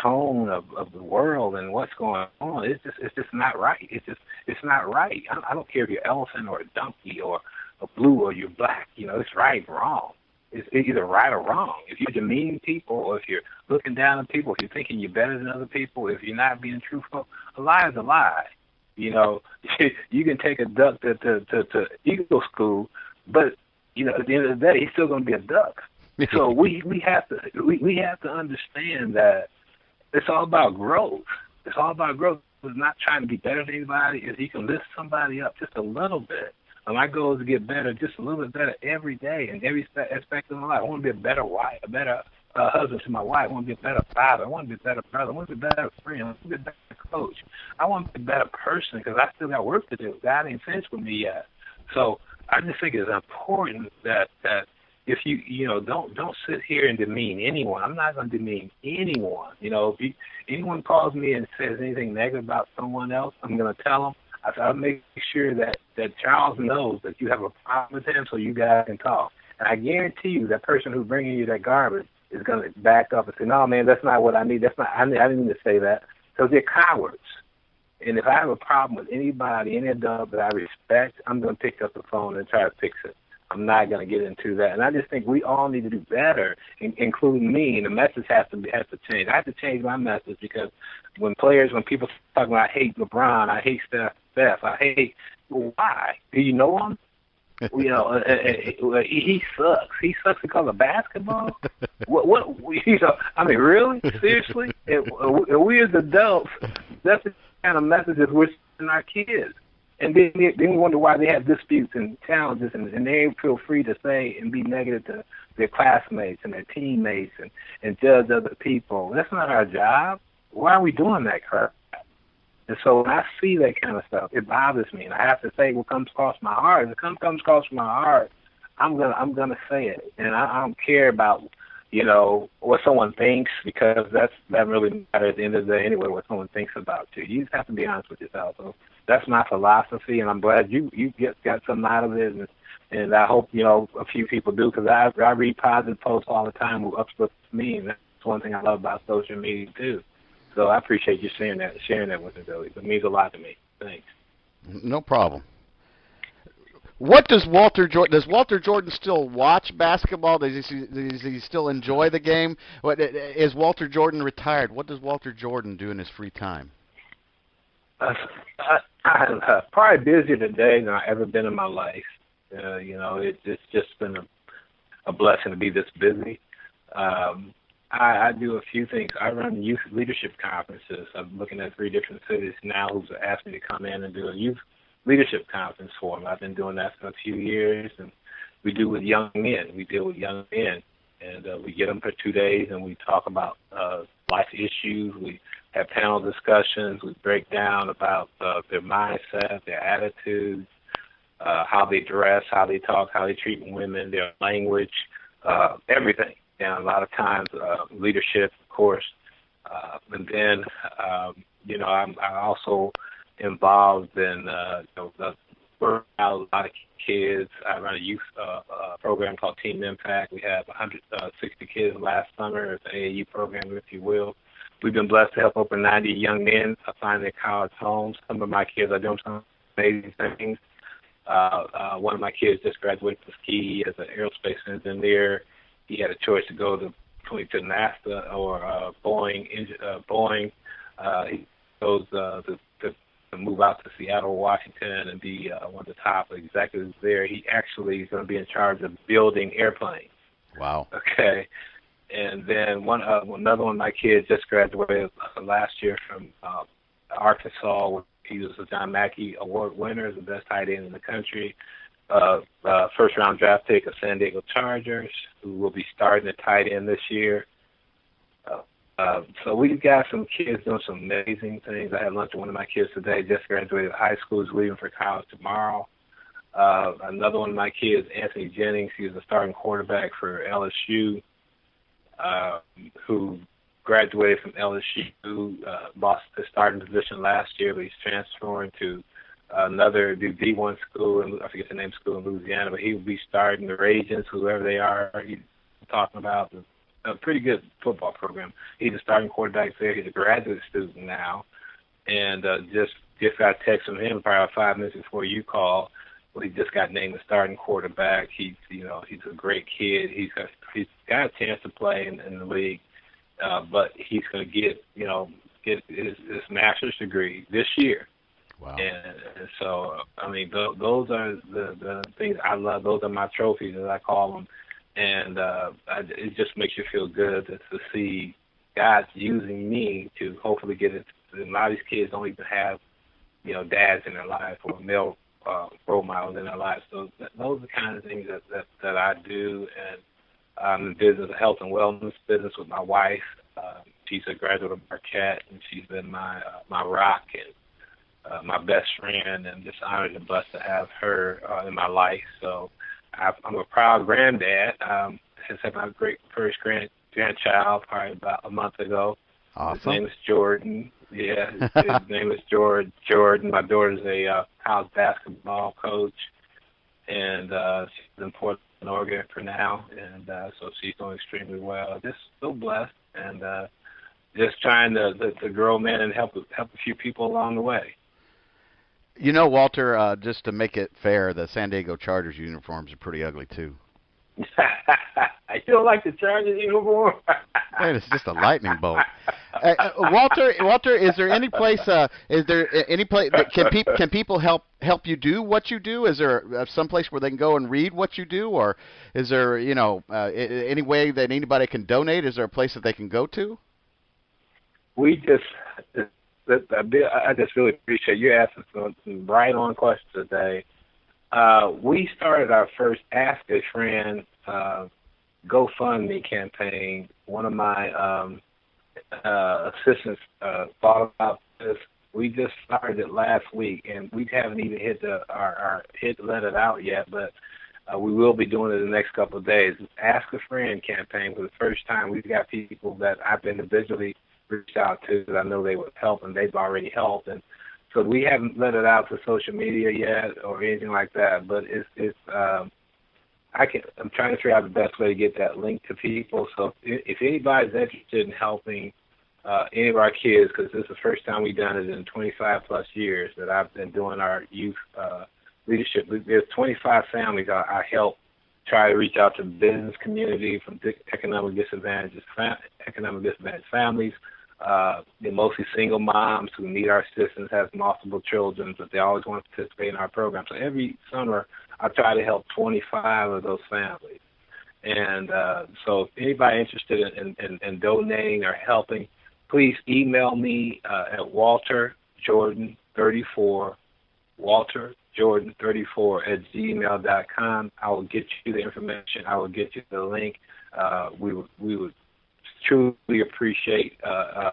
tone of the world and what's going on. It's just not right. It's not right. I don't care if you're elephant or a donkey or a blue or you're black. It's right and wrong. It's either right or wrong. If you're demeaning people, or if you're looking down on people, if you're thinking you're better than other people, if you're not being truthful, a lie is a lie. You can take a duck to eagle school, but at the end of the day, he's still going to be a duck. So we have to understand that it's all about growth. It's all about growth. It's not trying to be better than anybody. If you can lift somebody up just a little bit. And my goal is to get better, just a little bit better every day in every aspect of my life. I want to be a better wife, a better husband to my wife. I want to be a better father. I want to be a better brother. I want to be a better friend. I want to be a better coach. I want to be a better person because I still got work to do. God ain't finished with me yet. So I just think it's important that if you don't sit here and demean anyone. I'm not going to demean anyone. If anyone calls me and says anything negative about someone else, I'm going to tell them. I'll make sure that Charles knows that you have a problem with him so you guys can talk. And I guarantee you that person who's bringing you that garbage is going to back up and say, no, man, that's not what I need. I didn't mean to say that. Because they're cowards. And if I have a problem with anybody, any adult that I respect, I'm going to pick up the phone and try to fix it. I'm not going to get into that. And I just think we all need to do better, including me. And the message has to change. I have to change my message because when people talk about I hate LeBron, I hate Steph, I hate, why? Do you know him? You know, he sucks. He sucks because of basketball. What? You know, I mean, really? Seriously? And we as adults, that's the kind of messages we're sending our kids. And then we wonder why they have disputes and challenges, and they feel free to say and be negative to their classmates and their teammates and judge other people. That's not our job. Why are we doing that crap? And so when I see that kind of stuff, it bothers me, and I have to say what comes across my heart. If it comes across my heart, I'm gonna say it, and I don't care about, you know, what someone thinks, because that really matters at the end of the day anyway. What someone thinks about you, you just have to be honest with yourself. So that's my philosophy, and I'm glad you got something out of it, and I hope, you know, a few people do, because I read positive posts all the time who uplift me, and that's one thing I love about social media too. So I appreciate you sharing that with me, Billy. It means a lot to me. Thanks. No problem. What does Walter Jordan still watch basketball? Does he still enjoy the game? Is Walter Jordan retired? What does Walter Jordan do in his free time? I'm probably busier today than I've ever been in my life. You know, it's just been a blessing to be this busy. I do a few things. I run youth leadership conferences. I'm looking at 3 different cities now who's asked me to come in and do a youth leadership conference for them. I've been doing that for a few years, and we do with young men. We deal with young men, and we get them for 2 days, and we talk about life issues. We have panel discussions. We break down about their mindset, their attitudes, how they dress, how they talk, how they treat women, their language, everything. And a lot of times leadership, of course. And then, you know, I'm also involved in working out a lot of kids. I run a youth program called Team Impact. We have 160 kids last summer. It's an AAU program, if you will. We've been blessed to help over 90 young men find their college homes. Some of my kids are doing some amazing things. One of my kids just graduated from ski as an aerospace engineer. He had a choice to go to NASA or Boeing. He chose to move out to Seattle, Washington, and be one of the top executives there. He actually is going to be in charge of building airplanes. Wow. Okay. And then another one of my kids just graduated last year from Arkansas. He was a John Mackey Award winner, the best tight end in the country. First-round draft pick of San Diego Chargers, who will be starting at tight end this year. So we've got some kids doing some amazing things. I had lunch with one of my kids today, just graduated high school, is leaving for college tomorrow. Another one of my kids, Anthony Jennings, he was a starting quarterback for LSU, who graduated from LSU, lost his starting position last year, but he's transferring to another D1 school, and I forget the name school in Louisiana, but he will be starting the Ragins, whoever they are. He's talking about a pretty good football program. He's a starting quarterback there. He's a graduate student now, and just got a text from him probably 5 minutes before you called. Well, he just got named the starting quarterback. He's a great kid. He's got a chance to play in the league, but he's going to get his master's degree this year. Wow. And so, I mean, those are the things I love. Those are my trophies, as I call them. And it just makes you feel good to see God using me to hopefully get it. A lot of these kids don't even have, dads in their life or male role models in their lives. So those are the kind of things that I do. And I'm in business, health and wellness business with my wife. She's a graduate of Marquette, and she's been my rock and my best friend, and just honored and blessed to have her in my life. So I'm a proud granddad. Just had my great first grandchild probably about a month ago. Awesome. His name is Jordan. Yeah, his name is Jordan. My daughter's a college basketball coach, and she's in Portland, Oregon for now, and so she's doing extremely well. Just so blessed, and just trying to grow, man, and help a few people along the way. You know, Walter, just to make it fair, the San Diego Chargers uniforms are pretty ugly, too. I still like the Chargers uniform. Man, it's just a lightning bolt. Walter, is there any place? That can people help you do what you do? Is there some place where they can go and read what you do, or is there any way that anybody can donate? Is there a place that they can go to? I just really appreciate you asking some right on questions today. We started our first Ask a Friend GoFundMe campaign. One of my assistants thought about this. We just started it last week, and we haven't even hit let it out yet, but we will be doing it in the next couple of days. Ask a Friend campaign. For the first time, we've got people that I've individually reached out to that I know they would help, and they've already helped. And so we haven't let it out to social media yet or anything like that, but I'm trying to figure out the best way to get that link to people. So if anybody's interested in helping any of our kids, because this is the first time we've done it in 25 plus years that I've been doing our youth leadership. There's 25 families I help try to reach out to the business community from economic disadvantaged families. They're mostly single moms who need our assistance, have multiple children, but they always want to participate in our program. So every summer, I try to help 25 of those families. And so if anybody interested in donating or helping, please email me at walterjordan34, walterjordan34@gmail.com. I will get you the information. I will get you the link. We would truly appreciate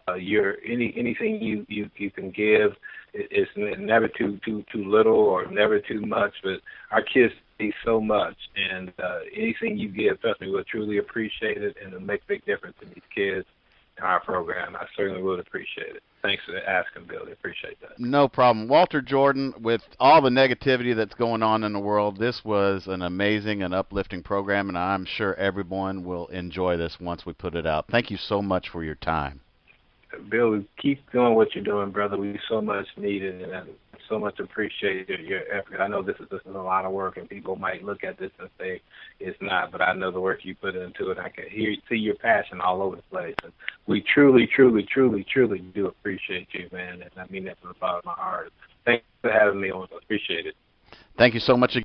anything you can give. It's never too little or never too much, but our kids need so much, and anything you give, trust me, we'll truly appreciate it, and it'll make a big difference in these kids in our program. I certainly would appreciate it. Thanks for asking, Billy. Appreciate that. No problem. Walter Jordan, with all the negativity that's going on in the world, this was an amazing and uplifting program, and I'm sure everyone will enjoy this once we put it out. Thank you so much for your time. Bill, keep doing what you're doing, brother. We so much need it, and I so much appreciate your effort. I know this is a lot of work, and people might look at this and say it's not, but I know the work you put into it. I can see your passion all over the place, and we truly, truly, truly, truly do appreciate you, man, and I mean that from the bottom of my heart. Thanks for having me on. I appreciate it. Thank you so much again.